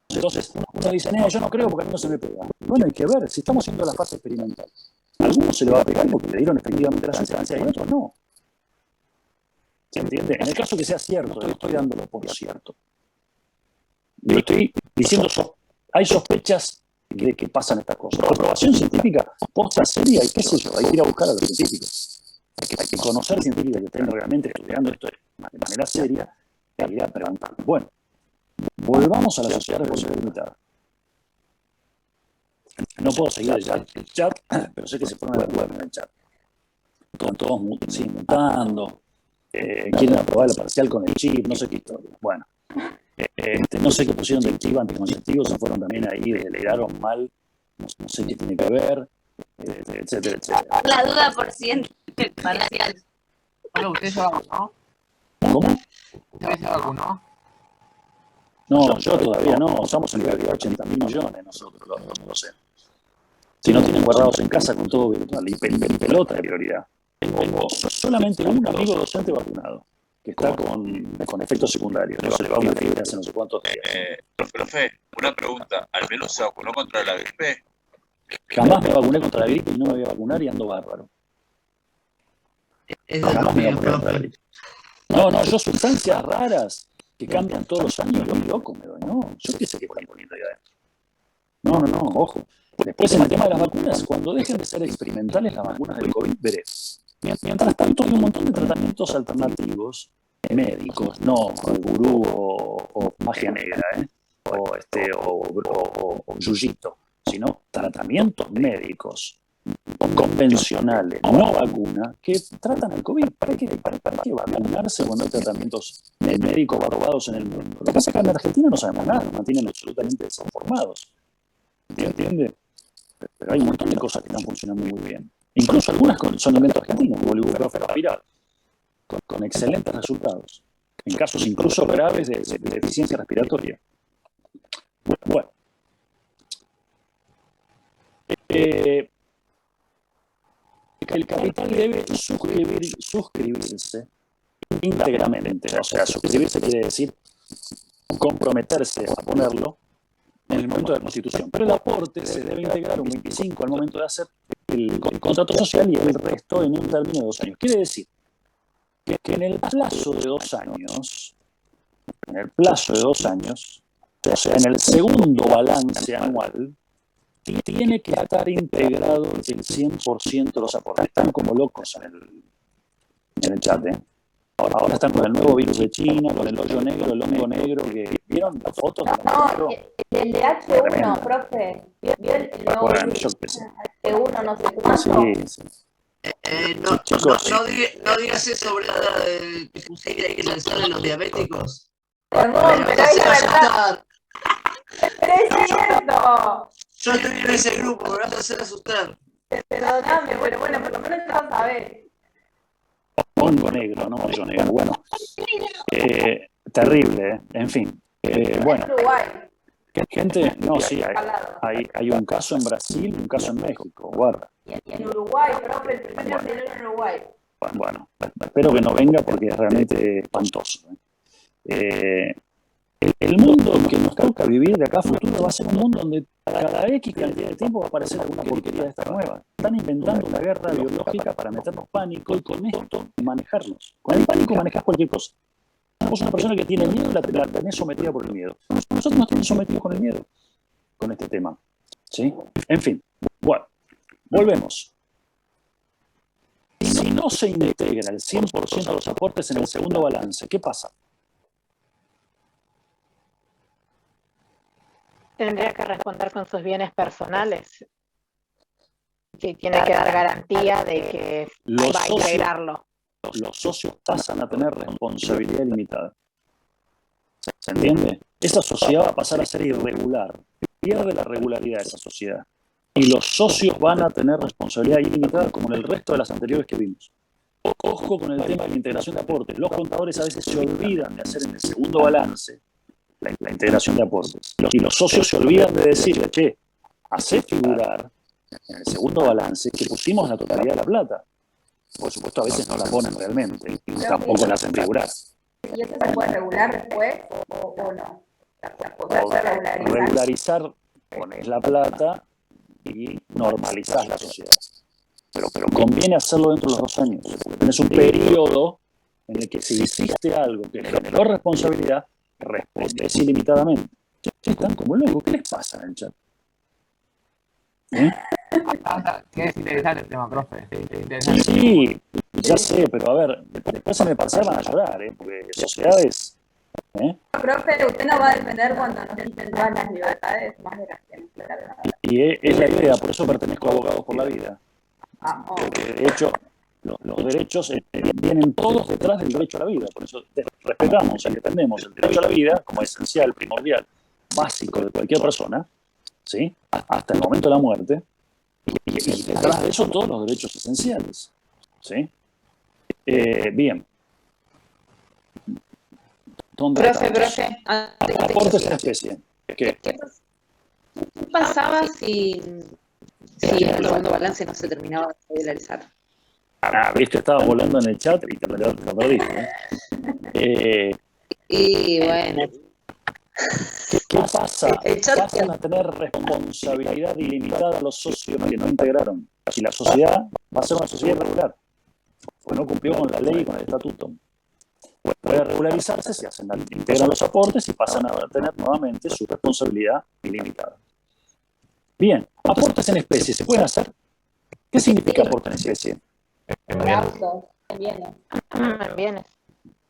Entonces, uno dice, yo no creo porque a mí no se me pega. Bueno, hay que ver, si estamos haciendo la fase experimental. A algunos se le va a pegar porque le dieron efectivamente la sustancia y a otros no. ¿Se entiende? En el caso que sea cierto, yo estoy dándolo por cierto. Yo estoy diciendo, hay sospechas de que pasan estas cosas. La comprobación científica posta seria y qué sé yo, hay que ir a buscar a los científicos. Hay que conocer científicos que estén realmente estudiando esto de manera seria y ir a preguntar. Bueno, volvamos a la sociedad de responsabilidad limitada. No puedo seguir el chat, pero sé que se ponen de acuerdo en el chat. Están todos mutando, quieren aprobar la parcial con el chip, no sé qué historia. Bueno, no sé qué pusieron del chip anticonceptivo, se fueron también ahí, delegaron mal, no sé qué tiene que ver, etcétera, etcétera.
La duda por ciento parcial.
Bueno, usted se vacunó.
¿Cómo?
¿Usted se vacunó?
No, yo todavía no, somos en realidad 80.000 millones nosotros, no lo sé. Si no tienen guardados en casa con todo virtual, y pelota de prioridad. Tengo solamente un amigo docente vacunado, que está con efectos secundarios, no se le va una fiebre hace no sé cuántos días.
Profe, una pregunta, ¿al menos se vacunó contra la gripe?
Jamás me vacuné contra la gripe y no me voy a vacunar y ando bárbaro. Jamás me vacuné contra la gripe. No, yo sustancias raras que cambian todos los años, loco me doy, no, yo qué sé qué están poniendo ahí adentro. No, ojo. Después, en el tema de las vacunas, cuando dejen de ser experimentales las vacunas del COVID, veré. Mientras tanto, hay un montón de tratamientos alternativos médicos, no gurú o magia negra, o yuyito, sino tratamientos médicos convencionales, no vacuna, que tratan el COVID. ¿Para qué vacunarse cuando hay tratamientos médicos aprobados en el mundo? Lo que pasa es que en Argentina no sabemos nada, nos mantienen absolutamente desinformados. ¿Me entiende? Pero hay un montón de cosas que están funcionando muy bien. Incluso algunas son inventos argentinos, como el ibuprofeno viral, con excelentes resultados, en casos incluso graves de deficiencia respiratoria. Bueno. El capital debe suscribirse íntegramente. O sea, suscribirse quiere decir comprometerse a ponerlo en el momento de la Constitución. Pero el aporte se debe integrar un 25 al momento de hacer el contrato social y el resto en un término de 2 años. Quiere decir que en el plazo de 2 años, o sea, en el segundo balance anual, tiene que estar integrado el 100% de los aportes. Están como locos en el chat, ¿eh? Ahora están con el nuevo virus de China, con el hoyo negro, el hongo negro, que ¿vieron las fotos del hongo negro?
El de H1, profe. ¿Vio el nuevo virus? H1, no sé cuánto.
Sí.
No digas eso, Brada, que pusiste ahí que lanzaron a los diabéticos.
Perdón, pero es verdad. ¡Pero es cierto!
Yo estoy en ese grupo, me vas a hacer asustar.
Perdóname, bueno, por lo menos te vas a ver.
Hongo negro, no hoyo negro. Bueno, terrible, ¿eh? En fin. Bueno.
En Uruguay.
Gente, no, sí, hay un caso en Brasil y un caso en México, guarda.
Y en Uruguay, profe, el primero salió en Uruguay.
Bueno, espero que no venga porque es realmente espantoso. El mundo que nos toca vivir de acá a futuro va a ser un mundo donde cada X cantidad de tiempo va a aparecer alguna porquería de esta nueva. Están inventando una guerra biológica para meternos pánico y con esto manejarnos. Con el pánico manejas cualquier cosa. Somos una persona que tiene miedo, la tenés sometida por el miedo. Nosotros nos tenemos sometidos con el miedo, con este tema. ¿Sí? En fin, bueno, volvemos. Si no se integra el 100% de los aportes en el segundo balance, ¿qué pasa?
Tendría que responder con sus bienes personales. Que tiene que dar garantía de que va a integrarlo.
Los socios pasan a tener responsabilidad limitada. ¿Se entiende? Esa sociedad va a pasar a ser irregular. Pierde la regularidad de esa sociedad. Y los socios van a tener responsabilidad ilimitada como en el resto de las anteriores que vimos. Ojo con el tema de la integración de aportes. Los contadores a veces se olvidan de hacer en el segundo balance la integración de aportes. Y los socios se olvidan de decirle, che, hacé figurar en el segundo balance que pusimos la totalidad de la plata. Por supuesto, a veces no la ponen realmente, y tampoco la hacen figurar.
¿Y eso se puede regular después o no?
Regularizar, pones la plata y normalizás la sociedad. Pero conviene hacerlo dentro de los 2 años. Tienes un periodo en el que si hiciste algo que generó responsabilidad, respondes ilimitadamente. Están como locos. ¿Qué les pasa en el chat?
Que es interesante el tema, profe.
Sí, ya sé, pero a ver, después se me pasaban a llorar, porque sociedades...
Profe, usted nos va a defender cuando nos quiten todas las libertades más de las que nos quitaron.
Y es la idea, por eso pertenezco a Abogados por la Vida. Porque de hecho, los derechos vienen todos detrás del derecho a la vida, por eso respetamos y defendemos el derecho a la vida como esencial, primordial, básico de cualquier persona, ¿sí? Hasta el momento de la muerte, y detrás de eso todos los derechos esenciales, ¿sí? Bien. ¿Dónde
Profe,
aportes de especie. ¿Qué?
¿Qué pasaba si el segundo balance no se terminaba de regularizar?
Viste, estaba volando en el chat y te lo perdiste.
Y bueno.
¿Qué pasa? Pasan a tener responsabilidad ilimitada a los socios que no integraron. Y la sociedad va a ser una sociedad irregular. Pues no cumplió con la ley y con el estatuto. Puede regularizarse si integran los aportes y pasan a tener nuevamente su responsabilidad ilimitada. Bien, aportes en especie, ¿se pueden hacer? ¿Qué significa aporte en especie?
Autos, bienes.
Bienes.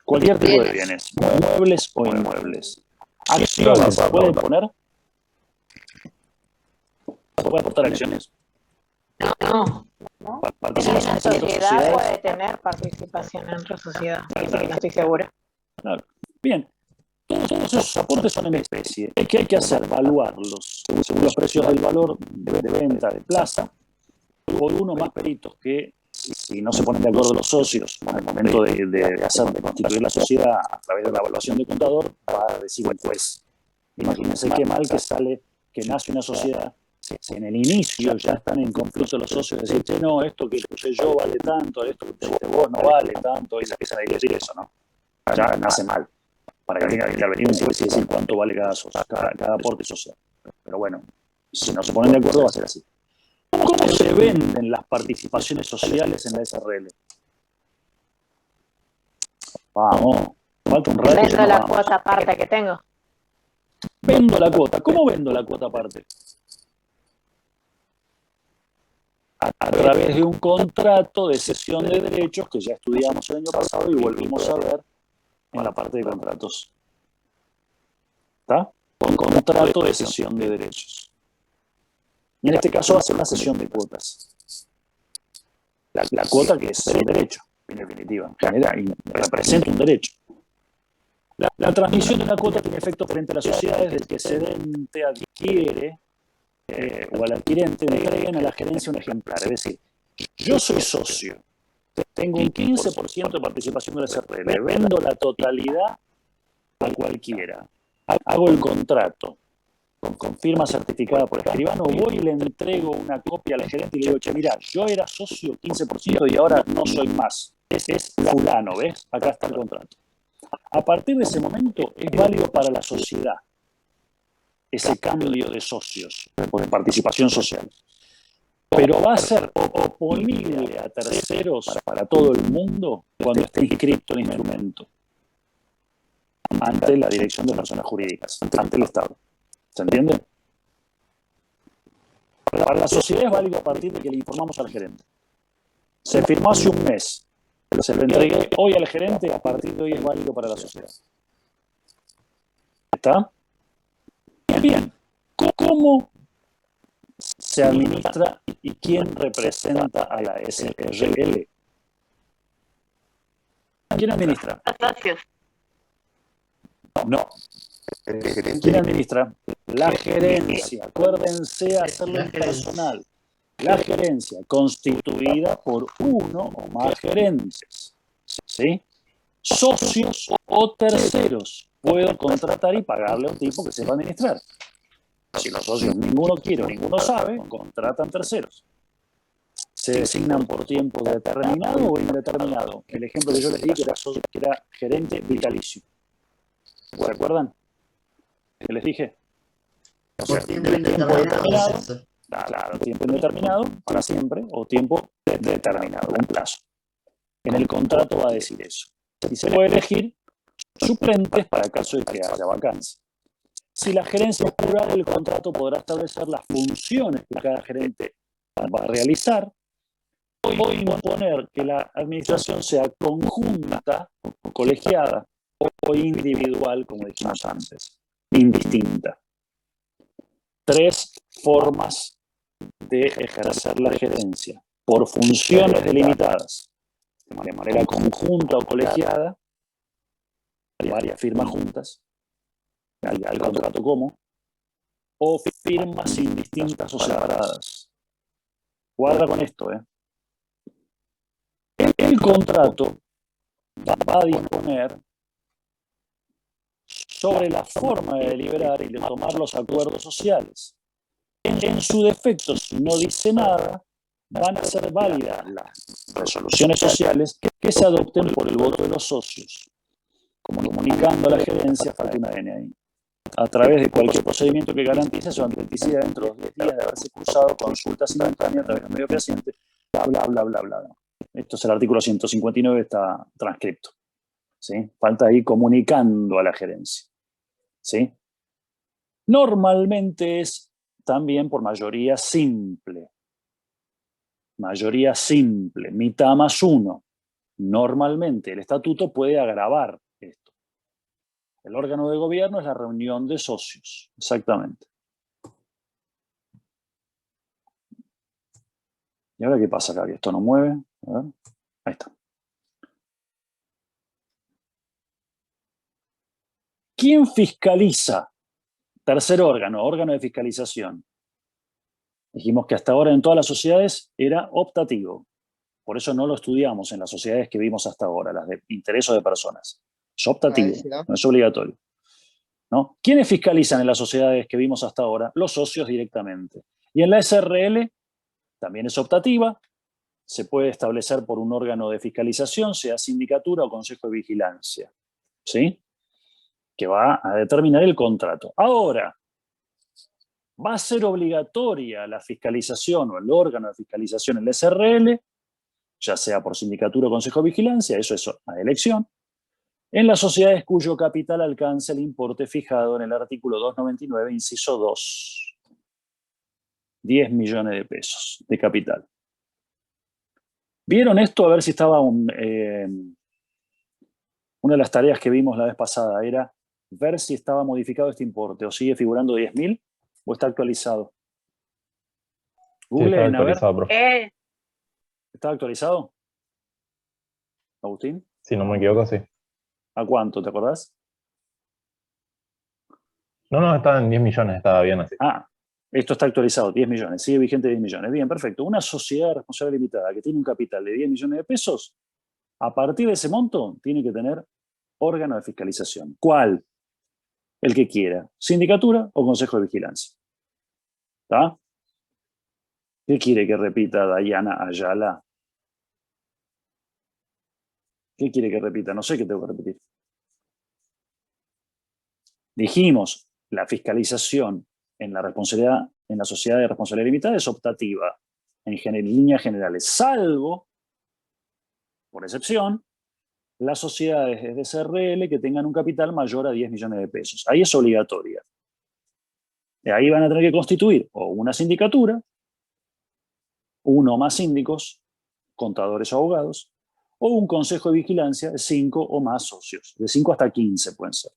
Cualquier tipo de bienes, muebles o inmuebles. ¿Acciones se pueden poner? ¿Se puede aportar acciones?
No.
Participación
Una
en otras
sociedad
sociedades.
puede tener participación en otra sociedad. Así que no estoy segura.
Claro. Bien. Todos esos aportes son en especie. ¿Qué hay que hacer? Evaluarlos según los precios del valor de venta de plaza por uno más peritos que, si no se ponen de acuerdo los socios en el momento de constituir la sociedad a través de la evaluación del contador, va a decir el juez. Imagínense qué mal que sale, que nace una sociedad, si en el inicio ya están en conflicto los socios, decir, che, no, esto que puse yo vale tanto, esto que pusiste vos no vale tanto, y se empiezan a decir eso, ¿no? Ya nace mal. Para que tenga que intervenir un juez y decir cuánto vale cada aporte social. Pero bueno, si no se ponen de acuerdo va a ser así. ¿Cómo se venden las participaciones sociales en la SRL? Vamos, falta un rato.
Vendo la cuota aparte que tengo.
Vendo la cuota. ¿Cómo vendo la cuota aparte? A través de un contrato de cesión de derechos que ya estudiamos el año pasado y volvimos a ver en la parte de contratos. ¿Está? Con contrato de cesión de derechos. Y en este caso va a ser una cesión de cuotas. La cuota que es un derecho, en definitiva, genera y representa un derecho. La transmisión de una cuota tiene efecto frente a las sociedades del que cedente adquiere o al adquirente entreguen a la gerencia un ejemplar. Es decir, yo soy socio, tengo un 15% de participación de la SRL, vendo la totalidad a cualquiera, hago el contrato con firma certificada por escribano, voy y le entrego una copia al gerente y le digo, che, mira, yo era socio 15% y ahora no soy más, es fulano, ¿ves? Acá está el contrato. A partir de ese momento es válido para la sociedad ese cambio de socios, de participación social. Pero va a ser oponible a terceros para todo el mundo cuando esté inscrito el instrumento ante la Dirección de Personas Jurídicas, ante el Estado. ¿Se entiende? Para la sociedad es válido a partir de que le informamos al gerente. Se firmó hace un mes, se lo entregué hoy al gerente, a partir de hoy es válido para la sociedad. ¿Está? Bien. ¿Cómo se administra y quién representa a la SRL? ¿Quién administra? No. ¿Quién administra? La gerencia. Acuérdense hacerlo en personal. La gerencia, constituida por uno o más gerentes. ¿Sí? Socios o terceros. Puedo contratar y pagarle a un tipo que sepa administrar. Si los socios ninguno quiere o ninguno sabe, contratan terceros. Se designan por tiempo determinado o indeterminado. El ejemplo que yo les di que era gerente vitalicio. ¿Se acuerdan? ¿Qué les dije?
Por tiempo indeterminado.
Claro, tiempo indeterminado para siempre o tiempo determinado, un plazo. En el contrato va a decir eso. Y se puede elegir suplentes para el caso de que haya vacancia. Si la gerencia es plural, el contrato podrá establecer las funciones que cada gerente va a realizar o imponer que la administración sea conjunta o colegiada o individual, como dijimos antes, indistinta. 3 formas de ejercer la gerencia: por funciones delimitadas, de manera conjunta o colegiada, varias firmas juntas, al contrato como, o firmas indistintas o separadas. Guarda con esto, El contrato va a disponer sobre la forma de deliberar y de tomar los acuerdos sociales. En su defecto, si no dice nada, van a ser válidas las resoluciones sociales que se adopten por el voto de los socios, comunicando a la gerencia, falta una N ahí, a través de cualquier procedimiento que garantice su autenticidad dentro de los 10 días de haberse cursado consulta simultánea a través del medio fehaciente, bla, bla, bla, bla. Esto es el artículo 159, está transcripto. ¿Sí? Falta ahí comunicando a la gerencia. ¿Sí? Normalmente es también por mayoría simple. Mayoría simple, mitad más uno. Normalmente el estatuto puede agravar esto. El órgano de gobierno es la reunión de socios, exactamente. ¿Y ahora qué pasa acá? Que esto no mueve. A ver. Ahí está. ¿Quién fiscaliza? Tercer órgano, órgano de fiscalización. Dijimos que hasta ahora en todas las sociedades era optativo. Por eso no lo estudiamos en las sociedades que vimos hasta ahora, las de interés de personas. Es optativo, no es obligatorio. ¿No? ¿Quiénes fiscalizan en las sociedades que vimos hasta ahora? Los socios directamente. Y en la SRL también es optativa. Se puede establecer por un órgano de fiscalización, sea sindicatura o consejo de vigilancia. ¿Sí? Que va a determinar el contrato. Ahora, ¿va a ser obligatoria la fiscalización o el órgano de fiscalización en la SRL? Ya sea por sindicatura o consejo de vigilancia, eso es a elección, en las sociedades cuyo capital alcance el importe fijado en el artículo 299, inciso 2. 10 millones de pesos de capital. ¿Vieron esto? A ver si estaba una de las tareas que vimos la vez pasada era ver si estaba modificado este importe o sigue figurando 10.000 o está actualizado. Google,
está actualizado, profe.
¿Está actualizado? ¿Agustín?
Si no me equivoco, sí.
¿A cuánto? ¿Te acordás?
No, estaba en 10 millones, estaba bien así.
Ah, esto está actualizado, 10 millones, sigue vigente 10 millones. Bien, perfecto. Una sociedad de responsabilidad limitada que tiene un capital de 10 millones de pesos, a partir de ese monto, tiene que tener órgano de fiscalización. ¿Cuál? El que quiera. Sindicatura o consejo de vigilancia. ¿Está? ¿Qué quiere que repita Dayana Ayala? ¿Qué quiere que repita? No sé qué tengo que repetir. Dijimos, la fiscalización en la responsabilidad, en la sociedad de responsabilidad limitada es optativa, en líneas generales, salvo, por excepción, las sociedades de SRL que tengan un capital mayor a 10 millones de pesos. Ahí es obligatoria. Y ahí van a tener que constituir o una sindicatura, uno o más síndicos, contadores o abogados, o un consejo de vigilancia de 5 o más socios, de 5 hasta 15 pueden ser.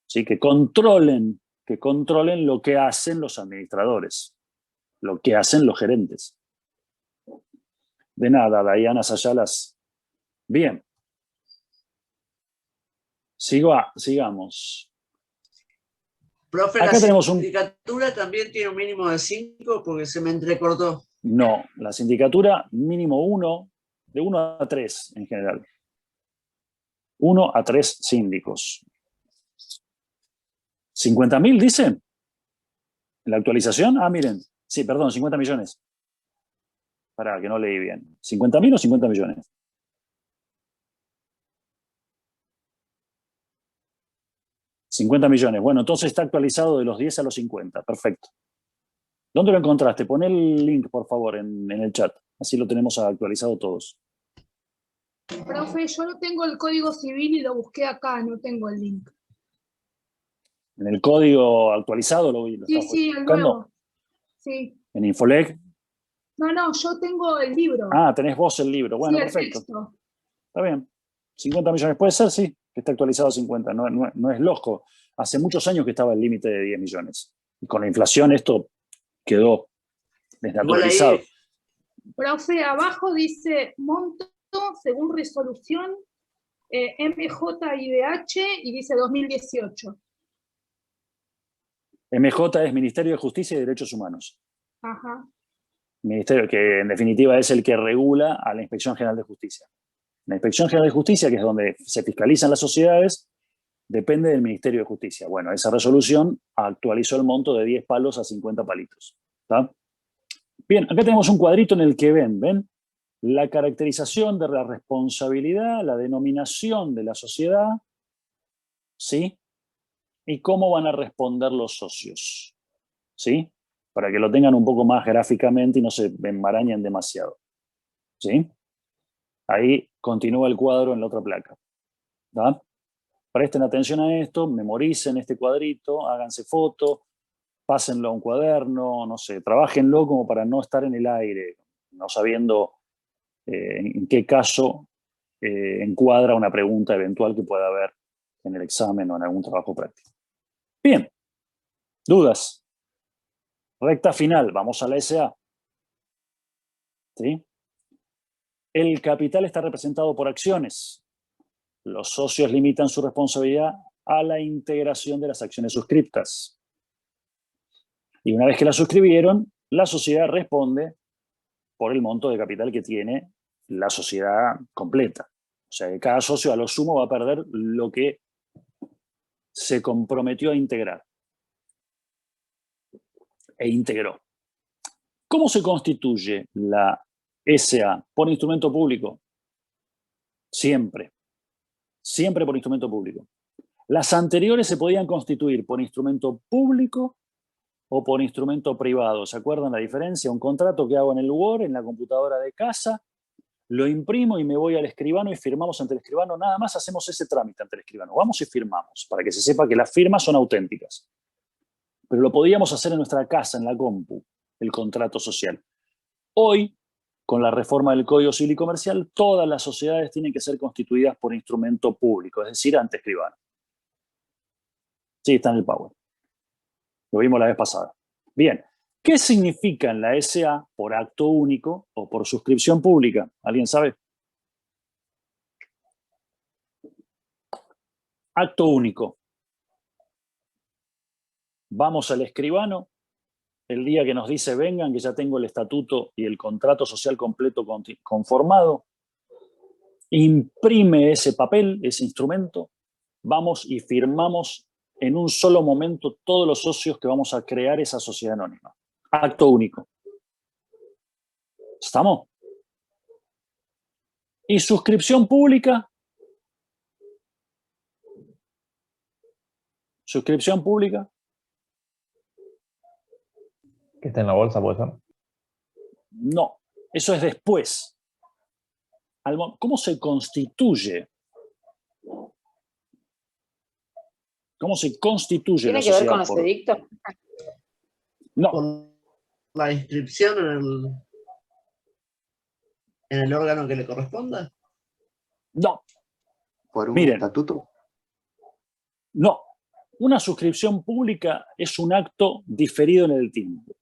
¿Sí? Que controlen lo que hacen los administradores, lo que hacen los gerentes. De nada, Dayana Sayalas. Bien. Sigamos.
Profe,
acá
la
tenemos
sindicatura también tiene un mínimo de 5 porque se me entrecortó.
No, la sindicatura mínimo 1, de 1 a 3 en general. 1 a 3 síndicos. ¿50.000 dice? ¿En la actualización? Ah, miren. Sí, perdón, 50 millones. Pará, que no leí bien. ¿50.000 o 50 millones? $50 millones. Bueno, entonces está actualizado de los 10 a los 50. Perfecto. ¿Dónde lo encontraste? Pon el link, por favor, en el chat. Así lo tenemos actualizado todos.
Profe, yo no tengo el código civil y lo busqué acá, no tengo el link.
¿En el código actualizado lo
Sí, sí, el nuevo. Sí.
¿En Infolec?
No, yo tengo el libro.
Ah, tenés vos el libro. Bueno,
sí,
perfecto.
Texto.
Está bien. 50 millones puede ser, sí, que está actualizado a 50. No es loco. Hace muchos años que estaba el límite de 10 millones. Y con la inflación esto quedó desnaturalizado.
Profe, abajo dice monto según resolución MJIDH y dice 2018.
MJ es Ministerio de Justicia y Derechos Humanos.
Ajá.
Ministerio que en definitiva es el que regula a la Inspección General de Justicia. La Inspección General de Justicia, que es donde se fiscalizan las sociedades, depende del Ministerio de Justicia. Bueno, esa resolución actualizó el monto de 10 palos a 50 palitos. ¿Está? Bien, acá tenemos un cuadrito en el que ven la caracterización de la responsabilidad, la denominación de la sociedad, ¿sí? Y cómo van a responder los socios, ¿sí? Para que lo tengan un poco más gráficamente y no se enmarañen demasiado, ¿sí? Ahí continúa el cuadro en la otra placa, ¿tá? Presten atención a esto, memoricen este cuadrito, háganse foto, pásenlo a un cuaderno, no sé, trabájenlo como para no estar en el aire, no sabiendo en qué caso encuadra una pregunta eventual que pueda haber en el examen o en algún trabajo práctico. Bien, dudas. Recta final, vamos a la SA. ¿Sí? El capital está representado por acciones. Los socios limitan su responsabilidad a la integración de las acciones suscriptas. Y una vez que las suscribieron, la sociedad responde por el monto de capital que tiene la sociedad completa. O sea, que cada socio a lo sumo va a perder lo que se comprometió a integrar. E integró. ¿Cómo se constituye la SA? Por instrumento público. Siempre. Siempre por instrumento público. Las anteriores se podían constituir por instrumento público o por instrumento privado. ¿Se acuerdan la diferencia? Un contrato que hago en el Word, en la computadora de casa, lo imprimo y me voy al escribano y firmamos ante el escribano. Nada más hacemos ese trámite ante el escribano. Vamos y firmamos, para que se sepa que las firmas son auténticas. Pero lo podíamos hacer en nuestra casa, en la compu, el contrato social. Hoy, con la reforma del Código Civil y Comercial, todas las sociedades tienen que ser constituidas por instrumento público, es decir, ante escribano. Sí, está en el Power. Lo vimos la vez pasada. Bien, ¿qué significa en la SA por acto único o por suscripción pública? ¿Alguien sabe? Acto único. Vamos al escribano el día que nos dice vengan, que ya tengo el estatuto y el contrato social completo conformado. Imprime ese papel, ese instrumento. Vamos y firmamos en un solo momento todos los socios que vamos a crear esa sociedad anónima. Acto único. ¿Estamos? ¿Y suscripción pública? ¿Suscripción pública?
¿Que está en la bolsa, puede ser?
No, eso es después. ¿Cómo se constituye? ¿Cómo se constituye la sociedad?
¿Tiene que ver con los edictos?
No.
Con la inscripción en el órgano que le corresponda.
No.
¿Por un
Miren,
estatuto?
No. Una suscripción pública es un acto diferido en el tiempo.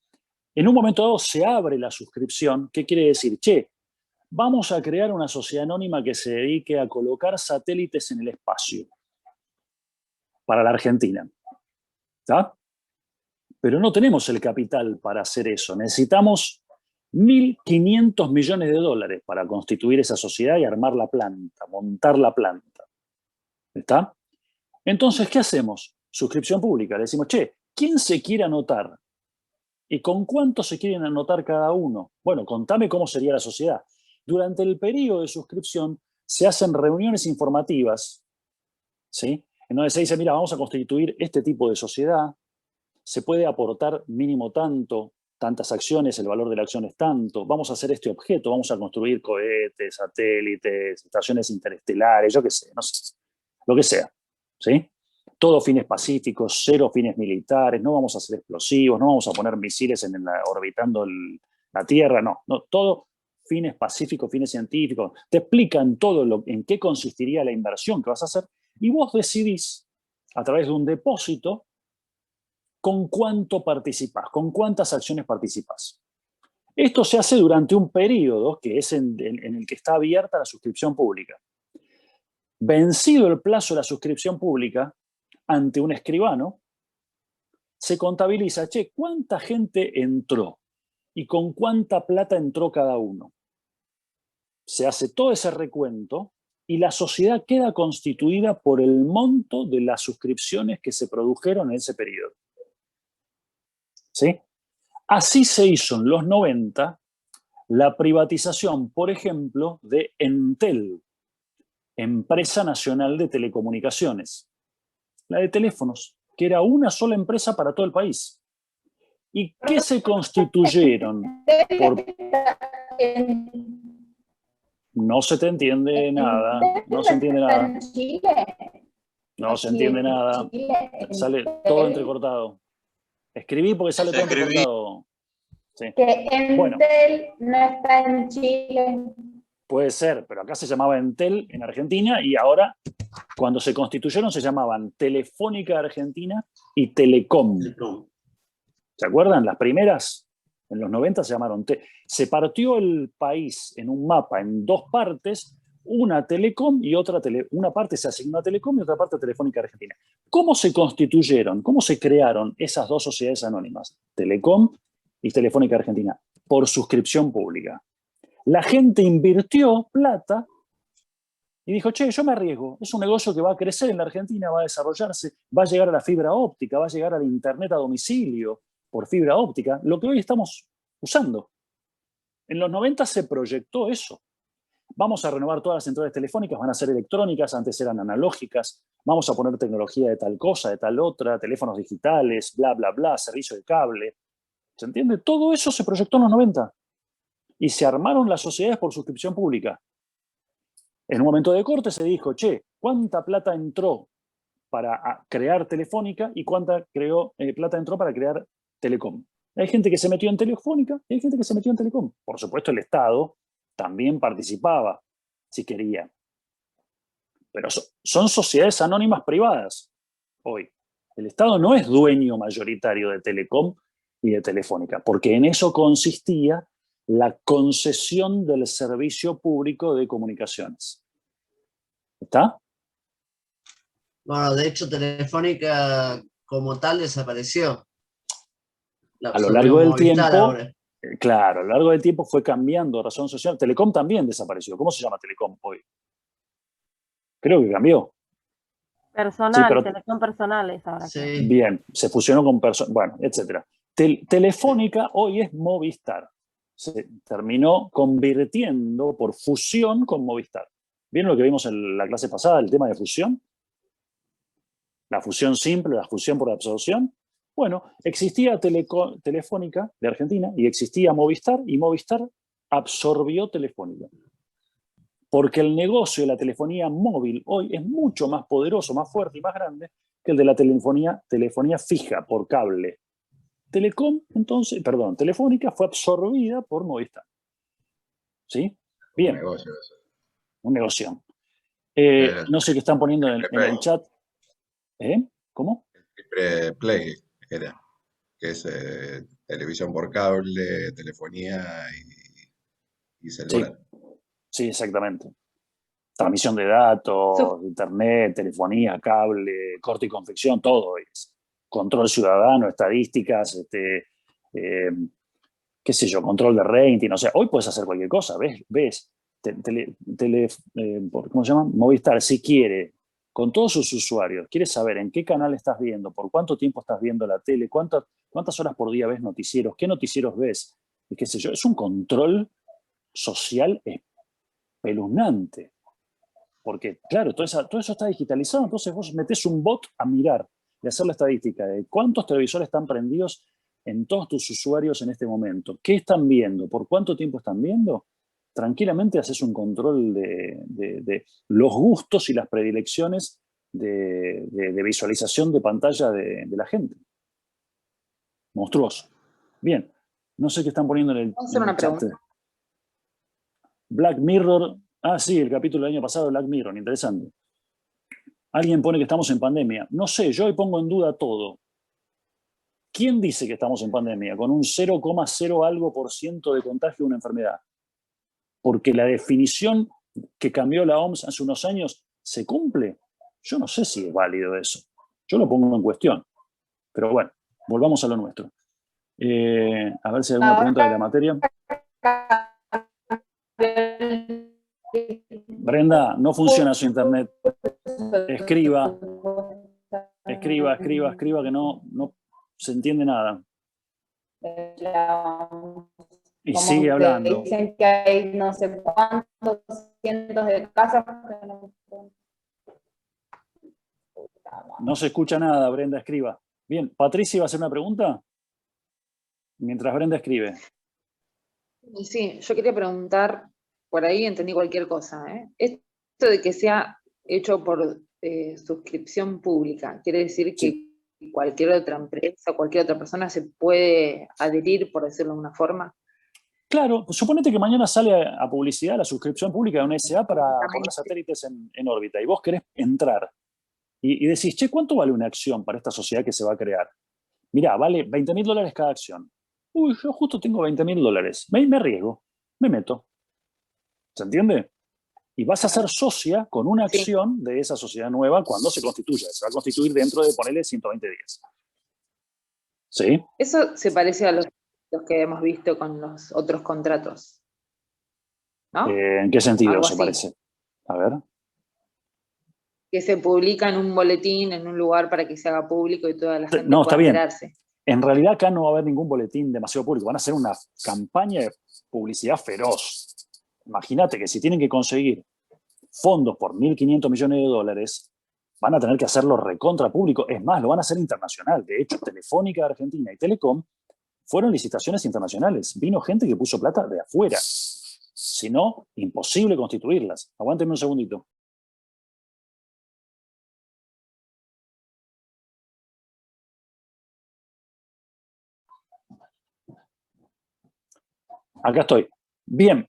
En un momento dado se abre la suscripción. ¿Qué quiere decir? Che, vamos a crear una sociedad anónima que se dedique a colocar satélites en el espacio para la Argentina. ¿Está? Pero no tenemos el capital para hacer eso. Necesitamos 1.500 millones de dólares para constituir esa sociedad y armar la planta, montar la planta. ¿Está? Entonces, ¿qué hacemos? Suscripción pública. Le decimos, che, ¿quién se quiere anotar? ¿Y con cuánto se quieren anotar cada uno? Bueno, contame cómo sería la sociedad. Durante el periodo de suscripción se hacen reuniones informativas, ¿sí? En donde se dice, mira, vamos a constituir este tipo de sociedad, se puede aportar mínimo tanto, tantas acciones, el valor de la acción es tanto, vamos a hacer este objeto, vamos a construir cohetes, satélites, estaciones interestelares, yo qué sé, no sé, lo que sea, ¿sí? Todo fines pacíficos, cero fines militares, no vamos a hacer explosivos, no vamos a poner misiles orbitando la Tierra, no, todo fines pacíficos, fines científicos, te explican todo en qué consistiría la inversión que vas a hacer y vos decidís, a través de un depósito, con cuánto participás, con cuántas acciones participás. Esto se hace durante un periodo que es en el que está abierta la suscripción pública. Vencido el plazo de la suscripción pública, ante un escribano, se contabiliza, che, ¿cuánta gente entró? ¿Y con cuánta plata entró cada uno? Se hace todo ese recuento y la sociedad queda constituida por el monto de las suscripciones que se produjeron en ese periodo. ¿Sí? Así se hizo en los 90 la privatización, por ejemplo, de Entel, Empresa Nacional de Telecomunicaciones. La de teléfonos, que era una sola empresa para todo el país. ¿Y qué se constituyeron? No se te entiende nada, no se entiende nada. No se entiende nada. Sale todo entrecortado. Escribí porque sale todo entrecortado. Sí.
Que Entel no está en Chile.
Puede ser, pero acá se llamaba Entel en Argentina y ahora, cuando se constituyeron, se llamaban Telefónica Argentina y Telecom. ¿Se acuerdan? Las primeras, en los 90 se llamaron... Se partió el país en un mapa en dos partes, una Telecom y otra una parte se asignó a Telecom y otra parte a Telefónica Argentina. ¿Cómo se constituyeron? ¿Cómo se crearon esas dos sociedades anónimas? Telecom y Telefónica Argentina. Por suscripción pública. La gente invirtió plata y dijo, che, yo me arriesgo. Es un negocio que va a crecer en la Argentina, va a desarrollarse, va a llegar a la fibra óptica, va a llegar al internet a domicilio por fibra óptica, lo que hoy estamos usando. En los 90 se proyectó eso. Vamos a renovar todas las centrales telefónicas, van a ser electrónicas, antes eran analógicas, vamos a poner tecnología de tal cosa, de tal otra, teléfonos digitales, bla, bla, bla, servicio de cable. ¿Se entiende? Todo eso se proyectó en los 90. Y se armaron las sociedades por suscripción pública. En un momento de corte se dijo, che, ¿cuánta plata entró para crear Telefónica y cuánta plata entró para crear Telecom? Hay gente que se metió en Telefónica y hay gente que se metió en Telecom. Por supuesto, el Estado también participaba, si quería. Pero son sociedades anónimas privadas hoy. El Estado no es dueño mayoritario de Telecom y de Telefónica, porque en eso consistía la concesión del servicio público de comunicaciones. ¿Está?
Bueno, de hecho, Telefónica como tal desapareció.
A lo largo del tiempo, claro, a lo largo del tiempo fue cambiando razón social. Telecom también desapareció. ¿Cómo se llama Telecom hoy? Creo que cambió.
Personal,
sí, pero,
Telecom personales ahora.
Sí.
Bien, se fusionó con personas, bueno, etc. Telefónica hoy es Movistar. Se terminó convirtiendo por fusión con Movistar. ¿Vieron lo que vimos en la clase pasada, el tema de fusión? La fusión simple, la fusión por absorción. Bueno, existía Telefónica de Argentina y existía Movistar, y Movistar absorbió Telefónica. Porque el negocio de la telefonía móvil hoy es mucho más poderoso, más fuerte y más grande que el de la telefonía fija por cable. Telefónica fue absorbida por Movistar. ¿Sí? Bien.
Un negocio eso.
Un negocio. No sé qué están poniendo en el chat. ¿Cómo?
Triple Play era, que es televisión por cable, telefonía y celular.
Sí, exactamente. Transmisión de datos, internet, telefonía, cable, corte y confección, todo es. Control ciudadano, estadísticas, qué sé yo, control de rating, o sea, hoy puedes hacer cualquier cosa, ¿ves? ¿Cómo se llama? Movistar, si quiere, con todos sus usuarios, quiere saber en qué canal estás viendo, por cuánto tiempo estás viendo la tele, cuántas horas por día ves noticieros, qué noticieros ves, y qué sé yo, es un control social espeluznante. Porque, claro, todo eso está digitalizado, entonces vos metés un bot a mirar y hacer la estadística de cuántos televisores están prendidos en todos tus usuarios en este momento, qué están viendo, por cuánto tiempo están viendo. Tranquilamente haces un control de los gustos y las predilecciones de visualización de pantalla de la gente. Monstruoso. Bien, no sé qué están poniendo en el chat. Black Mirror. Ah, sí, el capítulo del año pasado de Black Mirror, interesante. Alguien pone que estamos en pandemia. No sé, yo hoy pongo en duda todo. ¿Quién dice que estamos en pandemia? Con un 0,0 algo % de contagio de una enfermedad. Porque la definición que cambió la OMS hace unos años se cumple. Yo no sé si es válido eso. Yo lo pongo en cuestión. Pero bueno, volvamos a lo nuestro. A ver si hay alguna pregunta de la materia. Brenda, no funciona su internet. Escriba, que no se entiende nada. Y
como
sigue hablando.
Dicen que hay no sé cuántos cientos de casas que no...
No se escucha nada, Brenda, escriba. Bien, Patricia, ¿va a hacer una pregunta? Mientras Brenda escribe.
Sí, yo quería preguntar, por ahí entendí cualquier cosa, ¿eh? Esto de que sea hecho por suscripción pública, ¿quiere decir que cualquier otra empresa, cualquier otra persona se puede adherir, por decirlo de una forma.
Claro, suponete que mañana sale a publicidad la suscripción pública de una SA para poner satélites en órbita y vos querés entrar y decís, che, ¿cuánto vale una acción para esta sociedad que se va a crear? Mirá, vale $20.000 cada acción. Uy, yo justo tengo $20.000. Me arriesgo, me meto. ¿Se entiende? Y vas a ser socia con una acción de esa sociedad nueva cuando se constituya. Se va a constituir dentro de, ponerle 120 días. ¿Sí?
Eso se parece a los que hemos visto con los otros contratos, ¿no?
¿En qué sentido
Algo
se
así.
parece? A ver.
Que se publica en un boletín, en un lugar para que se haga público y toda la gente
No, está
pueda
bien.
enterarse.
En realidad acá no va a haber ningún boletín demasiado público. Van a hacer una campaña de publicidad feroz. Imagínate que si tienen que conseguir fondos por $1.500 millones, van a tener que hacerlo recontra público. Es más, lo van a hacer internacional. De hecho, Telefónica de Argentina y Telecom fueron licitaciones internacionales. Vino gente que puso plata de afuera. Si no, imposible constituirlas. Aguántenme un segundito. Acá estoy. Bien.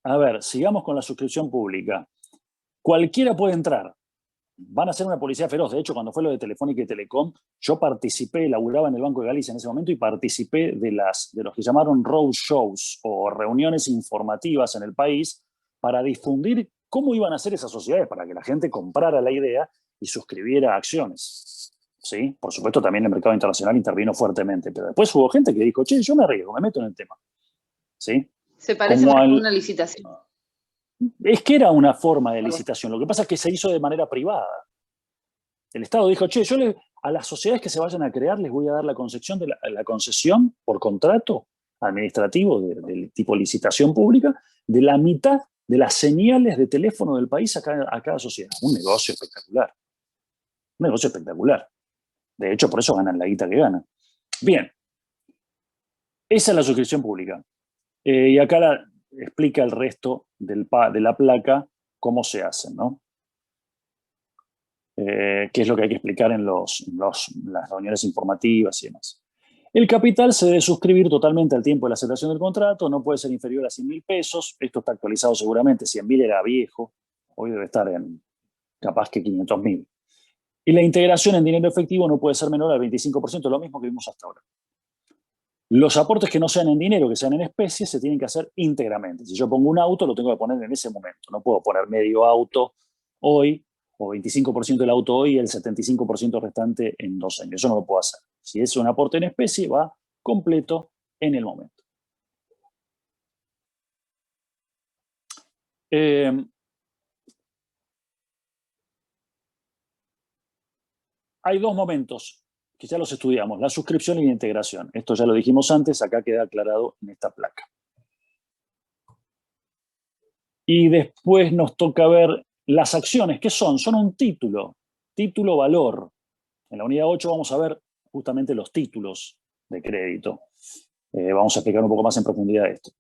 A ver, sigamos con la suscripción pública. Cualquiera puede entrar. Van a hacer una publicidad feroz. De hecho, cuando fue lo de Telefónica y Telecom, yo participé, laburaba en el Banco de Galicia en ese momento y participé de los que llamaron road shows o reuniones informativas en el país para difundir cómo iban a ser esas sociedades, para que la gente comprara la idea y suscribiera acciones. ¿Sí? Por supuesto, también el mercado internacional intervino fuertemente, pero después hubo gente que dijo, che, yo me arriesgo, me meto en el tema. ¿Sí?
Se parece
Como
más a
al-
una licitación.
Es que era una forma de licitación. Lo que pasa es que se hizo de manera privada. El Estado dijo, che, a las sociedades que se vayan a crear les voy a dar la concesión, la concesión por contrato administrativo del tipo licitación pública de la mitad de las señales de teléfono del país a cada sociedad. Un negocio espectacular. Un negocio espectacular. De hecho, por eso ganan la guita que ganan. Bien. Esa es la suscripción pública. Y acá explica el resto de la placa cómo se hacen, ¿no? Qué es lo que hay que explicar en las reuniones informativas y demás. El capital se debe suscribir totalmente al tiempo de la aceptación del contrato, no puede ser inferior a 100.000 pesos, esto está actualizado seguramente, 100.000 era viejo, hoy debe estar en capaz que 500.000. Y la integración en dinero efectivo no puede ser menor al 25%, lo mismo que vimos hasta ahora. Los aportes que no sean en dinero, que sean en especie, se tienen que hacer íntegramente. Si yo pongo un auto, lo tengo que poner en ese momento. No puedo poner medio auto hoy, o 25% del auto hoy y el 75% restante en 2 años. Eso no lo puedo hacer. Si es un aporte en especie, va completo en el momento. Hay 2 momentos que ya los estudiamos, la suscripción y la integración. Esto ya lo dijimos antes, acá queda aclarado en esta placa. Y después nos toca ver las acciones. ¿Qué son? Son un título valor. En la unidad 8 vamos a ver justamente los títulos de crédito. Vamos a explicar un poco más en profundidad esto.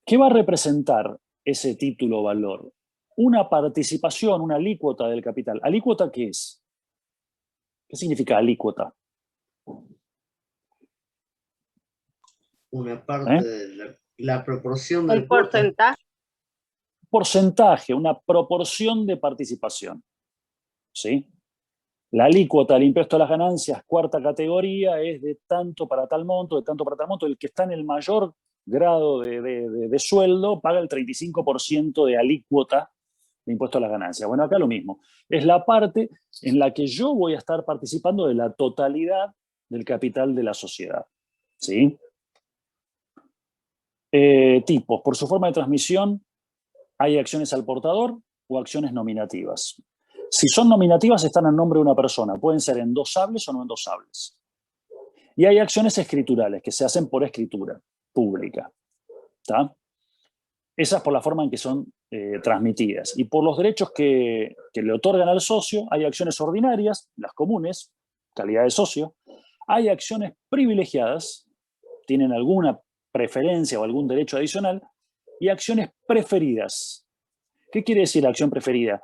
¿Qué va a representar ese título valor? Una participación, una alícuota del capital. ¿Alícuota qué es? ¿Qué significa alícuota?
Una parte de la proporción del
Un porcentaje.
Porcentaje, una proporción de participación. ¿Sí? La alícuota del impuesto a las ganancias, cuarta categoría, es de tanto para tal monto, de tanto para tal monto. El que está en el mayor grado de sueldo paga el 35% de alícuota de impuesto a las ganancias. Bueno, acá lo mismo. Es la parte en la que yo voy a estar participando de la totalidad del capital de la sociedad. ¿Sí? Tipos. Por su forma de transmisión, hay acciones al portador o acciones nominativas. Si son nominativas, están en nombre de una persona. Pueden ser endosables o no endosables. Y hay acciones escriturales que se hacen por escritura pública. ¿Tá? Esas por la forma en que son transmitidas. Y por los derechos que le otorgan al socio, hay acciones ordinarias, las comunes, calidad de socio. Hay acciones privilegiadas, tienen alguna preferencia o algún derecho adicional, y acciones preferidas. ¿Qué quiere decir la acción preferida?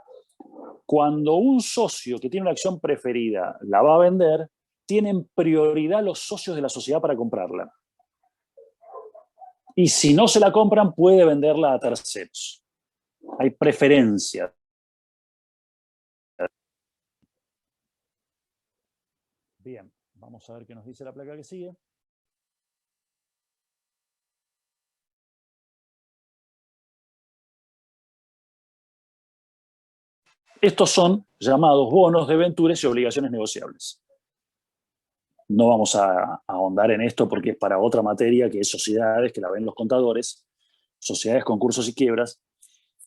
Cuando un socio que tiene una acción preferida la va a vender, tienen prioridad los socios de la sociedad para comprarla. Y si no se la compran, puede venderla a terceros. Hay preferencia. Bien, vamos a ver qué nos dice la placa que sigue. Estos son llamados bonos, debentures y obligaciones negociables. No vamos a ahondar en esto porque es para otra materia, que es sociedades, que la ven los contadores, sociedades, concursos y quiebras,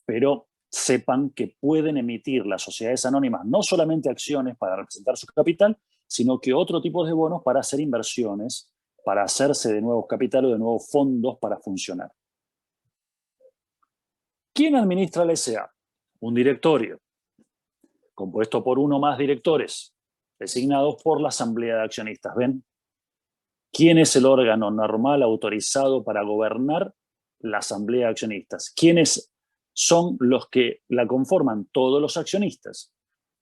pero sepan que pueden emitir las sociedades anónimas no solamente acciones para representar su capital, sino que otro tipo de bonos para hacer inversiones, para hacerse de nuevos capital o de nuevos fondos para funcionar. ¿Quién administra la SA? Un directorio, compuesto por uno o más directores, designados por la asamblea de accionistas. ¿Ven? ¿Quién es el órgano normal autorizado para gobernar la asamblea de accionistas? ¿Quiénes son los que la conforman? Todos los accionistas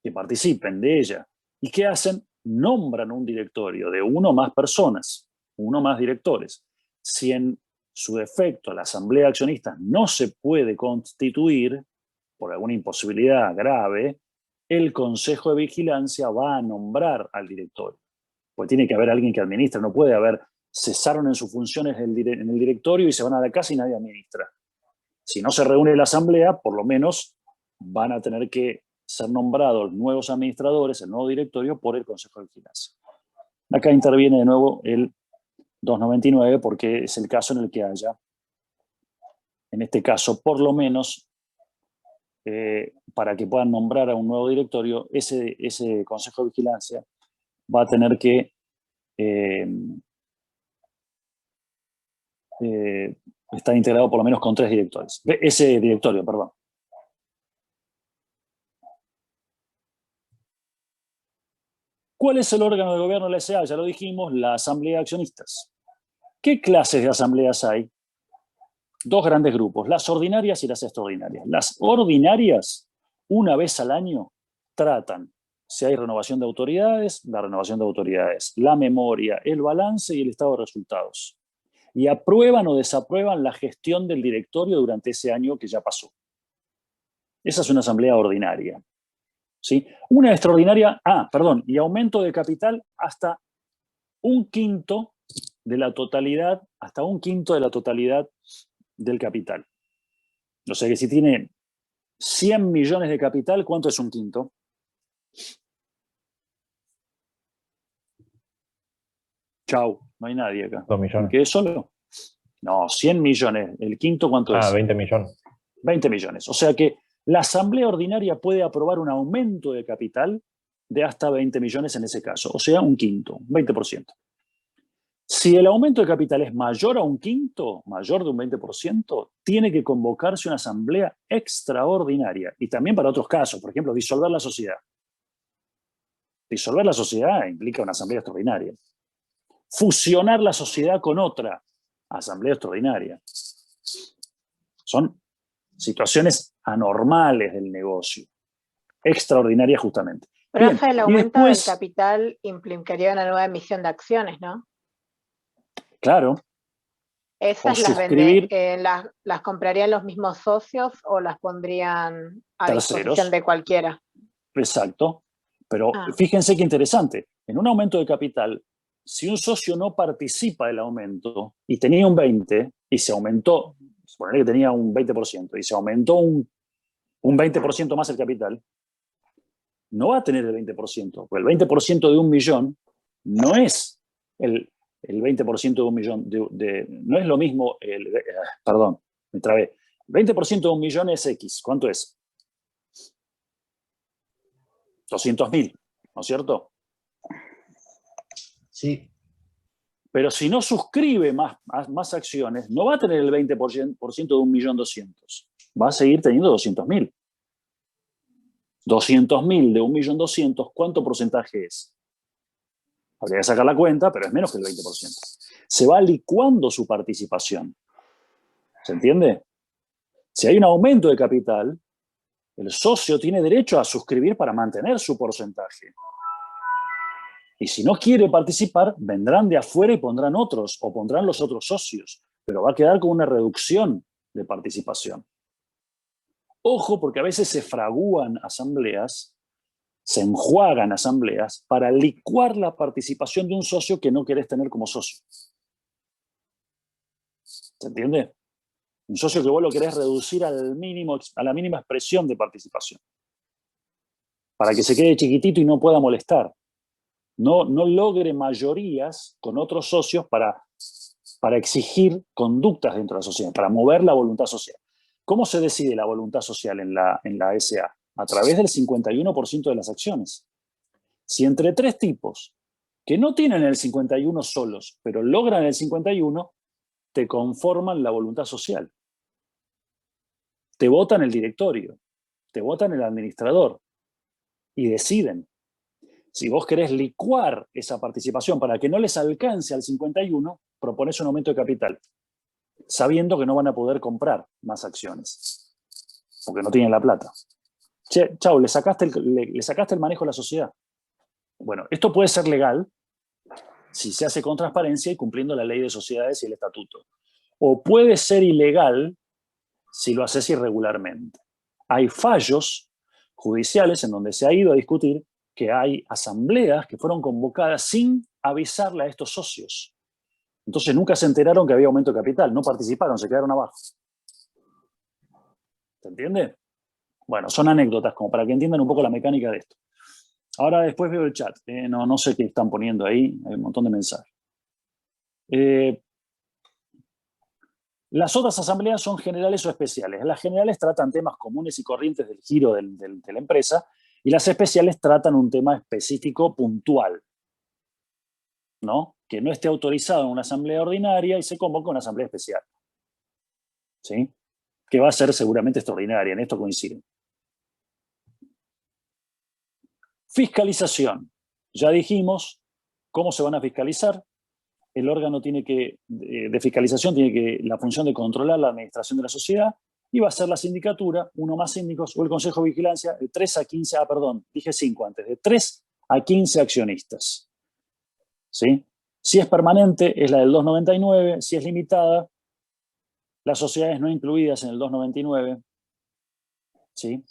que participen de ella. ¿Y qué hacen? Nombran un directorio de uno o más personas, uno o más directores. Si en su defecto la asamblea de accionistas no se puede constituir por alguna imposibilidad grave, el Consejo de Vigilancia va a nombrar al directorio. Pues tiene que haber alguien que administre, no puede haber, cesaron en sus funciones en el directorio y se van a la casa y nadie administra. Si no se reúne la asamblea, por lo menos van a tener que ser nombrados nuevos administradores, el nuevo directorio, por el Consejo de Vigilancia. Acá interviene de nuevo el 299 porque es el caso en el que haya, en este caso, por lo menos, para que puedan nombrar a un nuevo directorio, ese Consejo de Vigilancia va a tener que estar integrado por lo menos con 3 directores. Ese directorio, perdón. ¿Cuál es el órgano de gobierno de la SA? Ya lo dijimos, la Asamblea de Accionistas. ¿Qué clases de asambleas hay? 2 grandes grupos, las ordinarias y las extraordinarias. Las ordinarias, una vez al año, tratan si hay renovación de autoridades, la renovación de autoridades, la memoria, el balance y el estado de resultados. Y aprueban o desaprueban la gestión del directorio durante ese año que ya pasó. Esa es una asamblea ordinaria. ¿Sí? Una extraordinaria, y aumento de capital hasta 1/5 de la totalidad, hasta 1/5 de la totalidad del capital. O sea que si tiene 100 millones de capital, ¿cuánto es 1/5? Chau, no hay nadie acá.
2 millones.
¿Qué es solo? No, 100 millones. ¿El quinto cuánto es?
20 millones.
20 millones. O sea que la asamblea ordinaria puede aprobar un aumento de capital de hasta 20 millones en ese caso. O sea, 1/5, 20%. Si el aumento de capital es mayor a 1/5, mayor de un 20%, tiene que convocarse una asamblea extraordinaria. Y también para otros casos, por ejemplo, disolver la sociedad. Disolver la sociedad implica una asamblea extraordinaria. Fusionar la sociedad con otra asamblea extraordinaria. Son situaciones anormales del negocio. Extraordinarias justamente.
Profe,
Bien,
el aumento del capital implicaría una nueva emisión de acciones, ¿no?
Claro.
¿Esas las comprarían los mismos socios o las pondrían a disposición de cualquiera?
Exacto. Pero fíjense qué interesante. En un aumento de capital, si un socio no participa del aumento y tenía un 20% y se aumentó, suponer que tenía un 20% y se aumentó un 20% más el capital, no va a tener el 20%, porque el 20% de 1 millón no es el 20% de 1 millón, no es lo mismo, perdón, me trabé. El 20% de 1 millón es X, ¿cuánto es? 200.000, ¿no es cierto?
Sí.
Pero si no suscribe más acciones, no va a tener el 20% de 1.200.000. Va a seguir teniendo 200.000. 200.000 de 1.200.000, ¿cuánto porcentaje es? Habría que sacar la cuenta, pero es menos que el 20%. Se va licuando su participación. ¿Se entiende? Si hay un aumento de capital, El socio tiene derecho a suscribir para mantener su porcentaje. Y si no quiere participar, vendrán de afuera y pondrán otros, o pondrán los otros socios, pero va a quedar con una reducción de participación. Ojo, porque a veces se fragúan asambleas, se enjuagan asambleas para licuar la participación de un socio que no querés tener como socio. ¿Se entiende? Un socio que vos lo querés reducir al mínimo, a la mínima expresión de participación. Para que se quede chiquitito y no pueda molestar. No logre mayorías con otros socios para exigir conductas dentro de la sociedad, para mover la voluntad social. ¿Cómo se decide la voluntad social en la SA? A través del 51% de las acciones. Si entre 3 tipos que no tienen el 51 solos, pero logran el 51, te conforman la voluntad social. Te votan el directorio, te votan el administrador y deciden. Si vos querés licuar esa participación para que no les alcance al 51, propones un aumento de capital, sabiendo que no van a poder comprar más acciones, porque no tienen la plata. Che, chau, le sacaste el manejo de la sociedad. Bueno, esto puede ser legal si se hace con transparencia y cumpliendo la ley de sociedades y el estatuto. O puede ser ilegal si lo haces irregularmente. Hay fallos judiciales en donde se ha ido a discutir que hay asambleas que fueron convocadas sin avisarle a estos socios. Entonces nunca se enteraron que había aumento de capital, no participaron, se quedaron abajo. ¿Se entiende? Bueno, son anécdotas como para que entiendan un poco la mecánica de esto. Ahora después veo el chat. No sé qué están poniendo ahí, hay un montón de mensajes. Las otras asambleas son generales o especiales. Las generales tratan temas comunes y corrientes del giro de la empresa y las especiales tratan un tema específico puntual, ¿no? Que no esté autorizado en una asamblea ordinaria y se convoca una asamblea especial. ¿Sí? Que va a ser seguramente extraordinaria, en esto coinciden. Fiscalización. Ya dijimos cómo se van a fiscalizar. El órgano de fiscalización tiene la función de controlar la administración de la sociedad y va a ser la sindicatura, uno más síndicos o el consejo de vigilancia de 3 a 15, dije 5 antes, de 3 a 15 accionistas. ¿Sí? Si es permanente es la del 299, si es limitada, las sociedades no incluidas en el 299, ¿sí?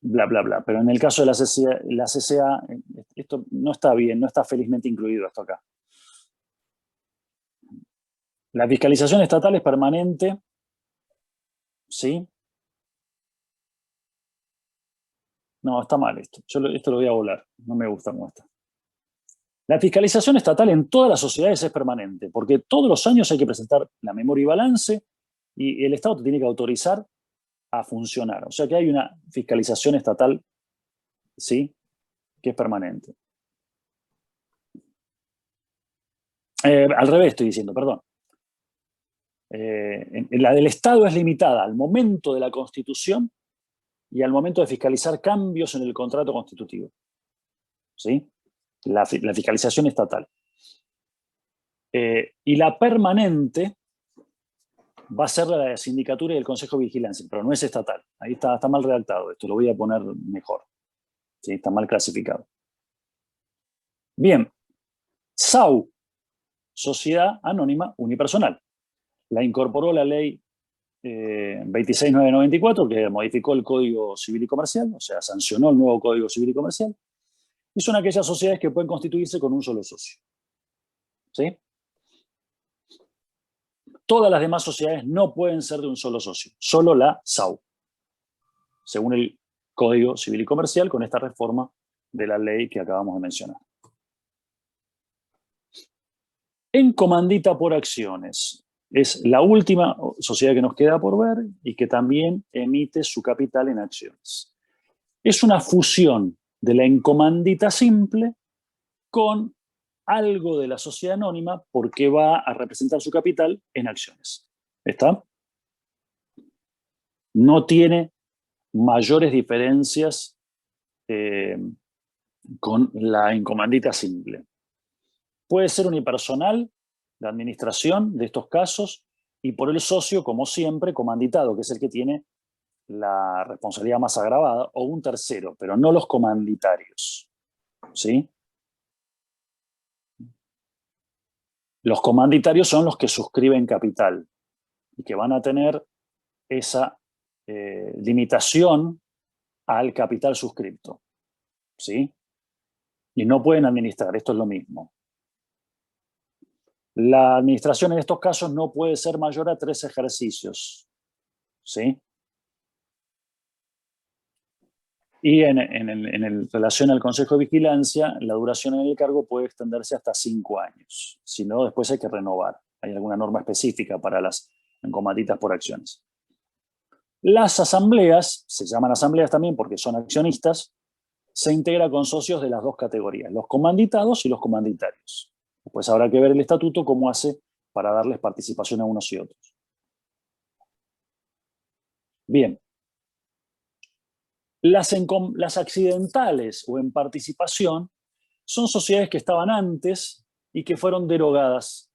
Bla, bla, bla. Pero en el caso de la CCA, esto no está bien, no está felizmente incluido esto acá. La fiscalización estatal es permanente, ¿sí? No, está mal esto. Esto lo voy a volar. No me gusta cómo está. La fiscalización estatal en todas las sociedades es permanente, porque todos los años hay que presentar la memoria y balance y el Estado te tiene que autorizar a funcionar. O sea que hay una fiscalización estatal, ¿sí?, que es permanente. Al revés estoy diciendo, perdón. La del Estado es limitada al momento de la Constitución y al momento de fiscalizar cambios en el contrato constitutivo. ¿Sí? La fiscalización estatal. Y la permanente va a ser la sindicatura y el consejo de vigilancia, pero no es estatal. Ahí está mal redactado esto, lo voy a poner mejor. ¿Sí? Está mal clasificado. Bien. SAU, Sociedad Anónima Unipersonal. La incorporó la ley 26994, que modificó el Código Civil y Comercial, o sea, sancionó el nuevo Código Civil y Comercial, y son aquellas sociedades que pueden constituirse con un solo socio. ¿Sí? Todas las demás sociedades no pueden ser de un solo socio, solo la SAU, según el Código Civil y Comercial, con esta reforma de la ley que acabamos de mencionar. En comandita por acciones. Es la última sociedad que nos queda por ver y que también emite su capital en acciones. Es una fusión de la encomandita simple con algo de la sociedad anónima porque va a representar su capital en acciones. ¿Está? No tiene mayores diferencias con la encomandita simple. Puede ser unipersonal, la administración de estos casos, y por el socio, como siempre, comanditado, que es el que tiene la responsabilidad más agravada, o un tercero, pero no los comanditarios. ¿Sí? Los comanditarios son los que suscriben capital y que van a tener esa limitación al capital suscripto. ¿Sí? Y no pueden administrar, esto es lo mismo. La administración en estos casos no puede ser mayor a 3 ejercicios. ¿Sí? Y en relación al Consejo de Vigilancia, la duración en el cargo puede extenderse hasta 5 años. Si no, después hay que renovar. Hay alguna norma específica para las comanditadas por acciones. Las asambleas, se llaman asambleas también porque son accionistas, se integra con socios de las dos categorías, los comanditados y los comanditarios. Después habrá que ver el estatuto cómo hace para darles participación a unos y otros. Bien. Las accidentales o en participación son sociedades que estaban antes y que fueron derogadas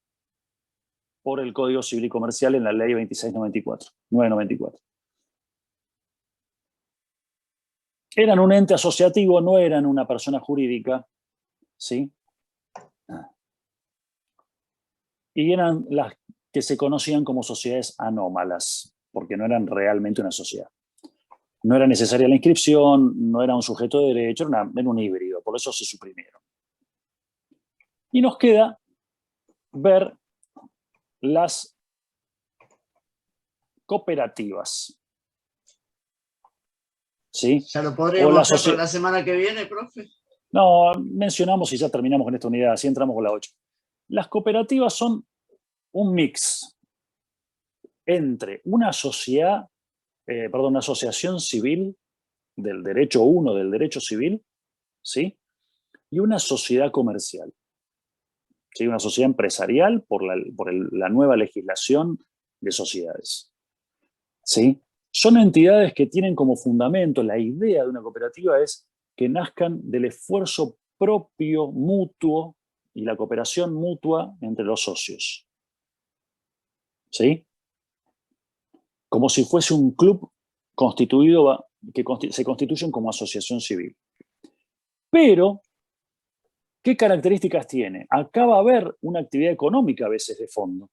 por el Código Civil y Comercial en la Ley 994. Eran un ente asociativo, no eran una persona jurídica, ¿sí? Y eran las que se conocían como sociedades anómalas, porque no eran realmente una sociedad. No era necesaria la inscripción, no era un sujeto de derecho, era un híbrido, por eso se suprimieron. Y nos queda ver las cooperativas. ¿Sí?
¿Ya lo podríamos hacer para la semana que viene, profe?
No, mencionamos y ya terminamos con esta unidad, así entramos con la 8. Las cooperativas son un mix entre una sociedad, una asociación civil del derecho 1, del derecho civil, ¿sí? Y una sociedad comercial. ¿Sí? Una sociedad empresarial por la nueva legislación de sociedades. ¿Sí? Son entidades que tienen como fundamento, la idea de una cooperativa es que nazcan del esfuerzo propio, mutuo, y la cooperación mutua entre los socios. ¿Sí? Como si fuese un club constituido, que se constituyen como asociación civil. Pero, ¿qué características tiene? Acá va a haber una actividad económica a veces de fondo,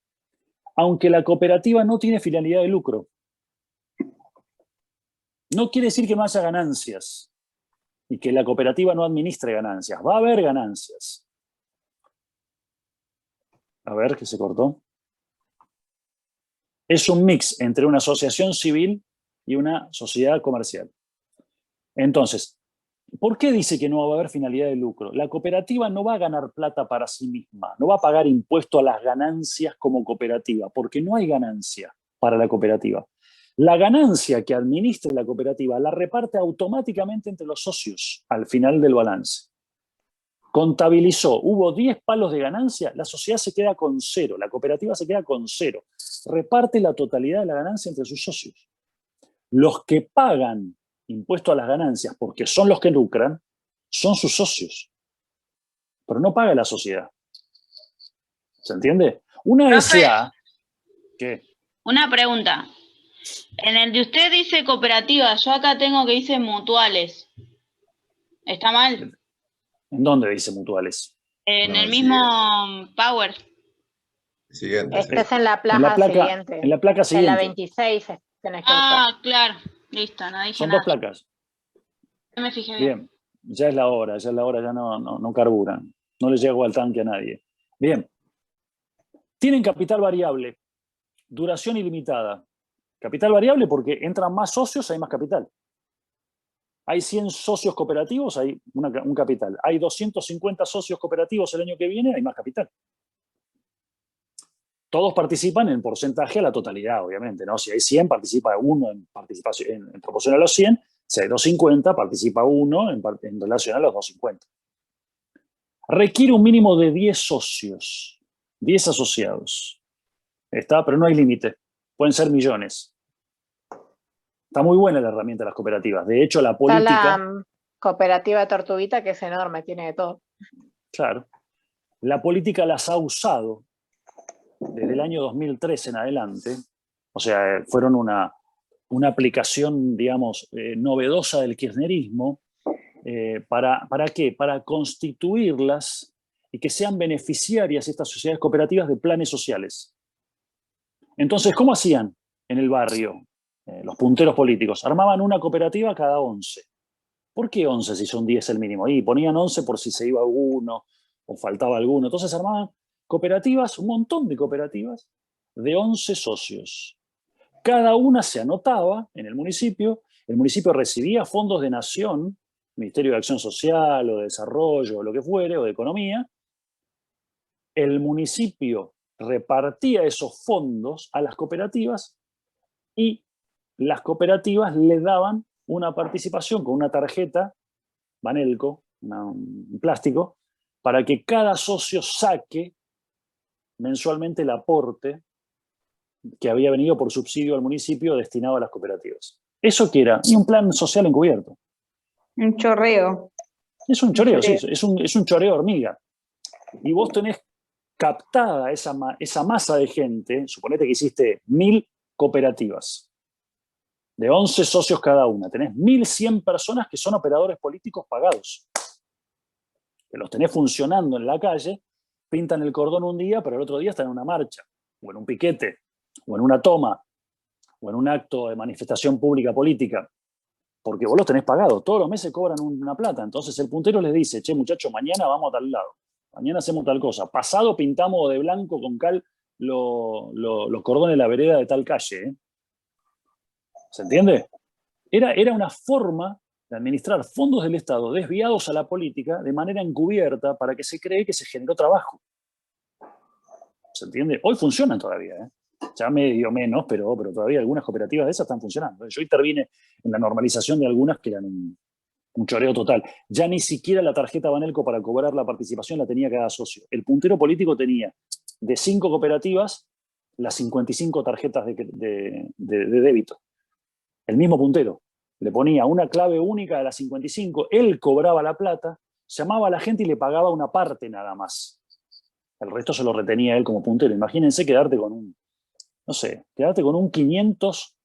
aunque la cooperativa no tiene finalidad de lucro. No quiere decir que no haya ganancias y que la cooperativa no administre ganancias. Va a haber ganancias. A ver, que se cortó. Es un mix entre una asociación civil y una sociedad comercial. Entonces, ¿por qué dice que no va a haber finalidad de lucro? La cooperativa no va a ganar plata para sí misma, no va a pagar impuesto a las ganancias como cooperativa, porque no hay ganancia para la cooperativa. La ganancia que administra la cooperativa la reparte automáticamente entre los socios al final del balance. Contabilizó, hubo 10 palos de ganancia, la sociedad se queda con 0, la cooperativa se queda con 0. Reparte la totalidad de la ganancia entre sus socios. Los que pagan impuesto a las ganancias, porque son los que lucran, son sus socios. Pero no paga la sociedad. ¿Se entiende? Una
Profe,
SA... ¿Qué?
Una pregunta. En el de usted dice cooperativa, yo acá tengo que dice mutuales. ¿Está mal?
¿En dónde dice mutuales?
En el mismo Power.
Siguiente.
Este es en la placa siguiente.
En la placa siguiente.
En la 26 tenés que
buscar. Claro. Listo, no dije
Son
nada.
Son 2 placas.
No me fijé bien.
Ya es la hora, ya no carburan. No le llego al tanque a nadie. Bien. Tienen capital variable, duración ilimitada. Capital variable porque entran más socios, hay más capital. Hay 100 socios cooperativos, hay un capital. Hay 250 socios cooperativos el año que viene, hay más capital. Todos participan en porcentaje a la totalidad, obviamente, ¿no? Si hay 100, participa uno en proporción a los 100. Si hay 250, participa uno en relación a los 250. Requiere un mínimo de 10 socios, 10 asociados. Está, pero no hay límite. Pueden ser millones. Está muy buena la herramienta de las cooperativas. De hecho, la política...
Está la cooperativa Tortuguita, que es enorme, tiene de todo.
Claro. La política las ha usado desde el año 2003 en adelante, o sea, fueron una aplicación, digamos, novedosa del kirchnerismo. ¿Para qué? Para constituirlas y que sean beneficiarias estas sociedades cooperativas de planes sociales. Entonces, ¿cómo hacían en el barrio los punteros políticos? Armaban una cooperativa cada 11. ¿Por qué 11 si son 10 el mínimo? Y ponían 11 por si se iba alguno o faltaba alguno. Entonces armaban cooperativas, un montón de cooperativas de 11 socios. Cada una se anotaba en el municipio recibía fondos de nación, Ministerio de Acción Social o de Desarrollo o lo que fuere, o de Economía. El municipio repartía esos fondos a las cooperativas y las cooperativas le daban una participación con una tarjeta, Banelco, un plástico, para que cada socio saque mensualmente el aporte que había venido por subsidio al municipio destinado a las cooperativas. ¿Eso qué era? Y un plan social encubierto.
Un chorreo.
Es un choreo, sí, es un choreo hormiga. Y vos tenés captada esa masa de gente, suponete que hiciste 1000 cooperativas, de 11 socios cada una, tenés 1100 personas que son operadores políticos pagados, que los tenés funcionando en la calle, pintan el cordón un día, pero el otro día están en una marcha, o en un piquete, o en una toma, o en un acto de manifestación pública política, porque vos los tenés pagados, todos los meses cobran una plata. Entonces el puntero les dice, che muchachos, mañana vamos a tal lado, mañana hacemos tal cosa, pasado pintamos de blanco con cal los cordones de la vereda de tal calle, ¿eh? ¿Se entiende? Era una forma de administrar fondos del Estado desviados a la política de manera encubierta para que se cree que se generó trabajo. ¿Se entiende? Hoy funcionan todavía, ¿eh? Ya medio menos, pero todavía algunas cooperativas de esas están funcionando. Yo intervine en la normalización de algunas que eran un choreo total. Ya ni siquiera la tarjeta Banelco para cobrar la participación la tenía cada socio. El puntero político tenía de 5 cooperativas las 55 tarjetas de débito. El mismo puntero. Le ponía una clave única de las 55, él cobraba la plata, llamaba a la gente y le pagaba una parte nada más. El resto se lo retenía él como puntero. Imagínense quedarte con un 500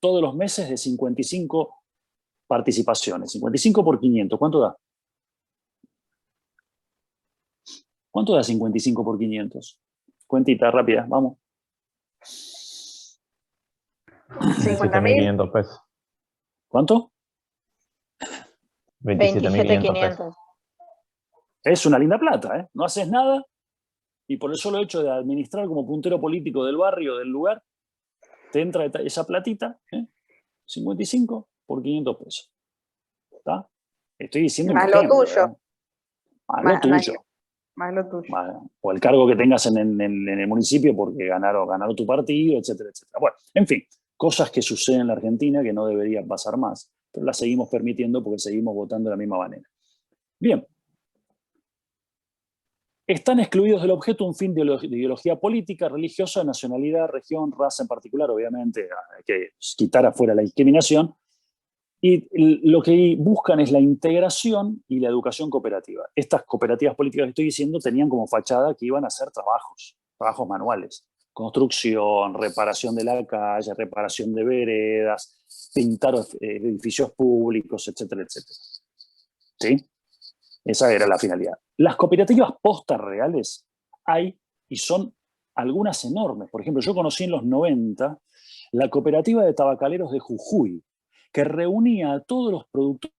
todos los meses de 55 participaciones. 55 por 500, ¿cuánto da? ¿Cuánto da 55 por 500? Cuentita rápida, vamos.
27.500 pesos.
¿Cuánto?
27.500.
Es una linda plata, ¿eh? No haces nada y por el solo hecho de administrar como puntero político del barrio, del lugar, te entra esa platita, ¿eh? 55 por 500 pesos. ¿Está? Estoy diciendo
Más
un
lo
ejemplo,
tuyo.
¿eh? Más lo tuyo.
Más lo tuyo.
O el cargo que tengas en el municipio porque ganaron tu partido, etcétera, etcétera. Bueno, en fin, cosas que suceden en la Argentina que no deberían pasar más, pero las seguimos permitiendo porque seguimos votando de la misma manera. Bien. Están excluidos del objeto un fin de ideología política, religiosa, nacionalidad, región, raza en particular, obviamente hay que quitar afuera la discriminación, y lo que buscan es la integración y la educación cooperativa. Estas cooperativas políticas que estoy diciendo tenían como fachada que iban a hacer trabajos manuales, construcción, reparación de la calle, reparación de veredas, pintar edificios públicos, etcétera, etcétera. ¿Sí? Esa era la finalidad. Las cooperativas postas reales hay y son algunas enormes. Por ejemplo, yo conocí en los 90 la cooperativa de tabacaleros de Jujuy, que reunía a todos los productores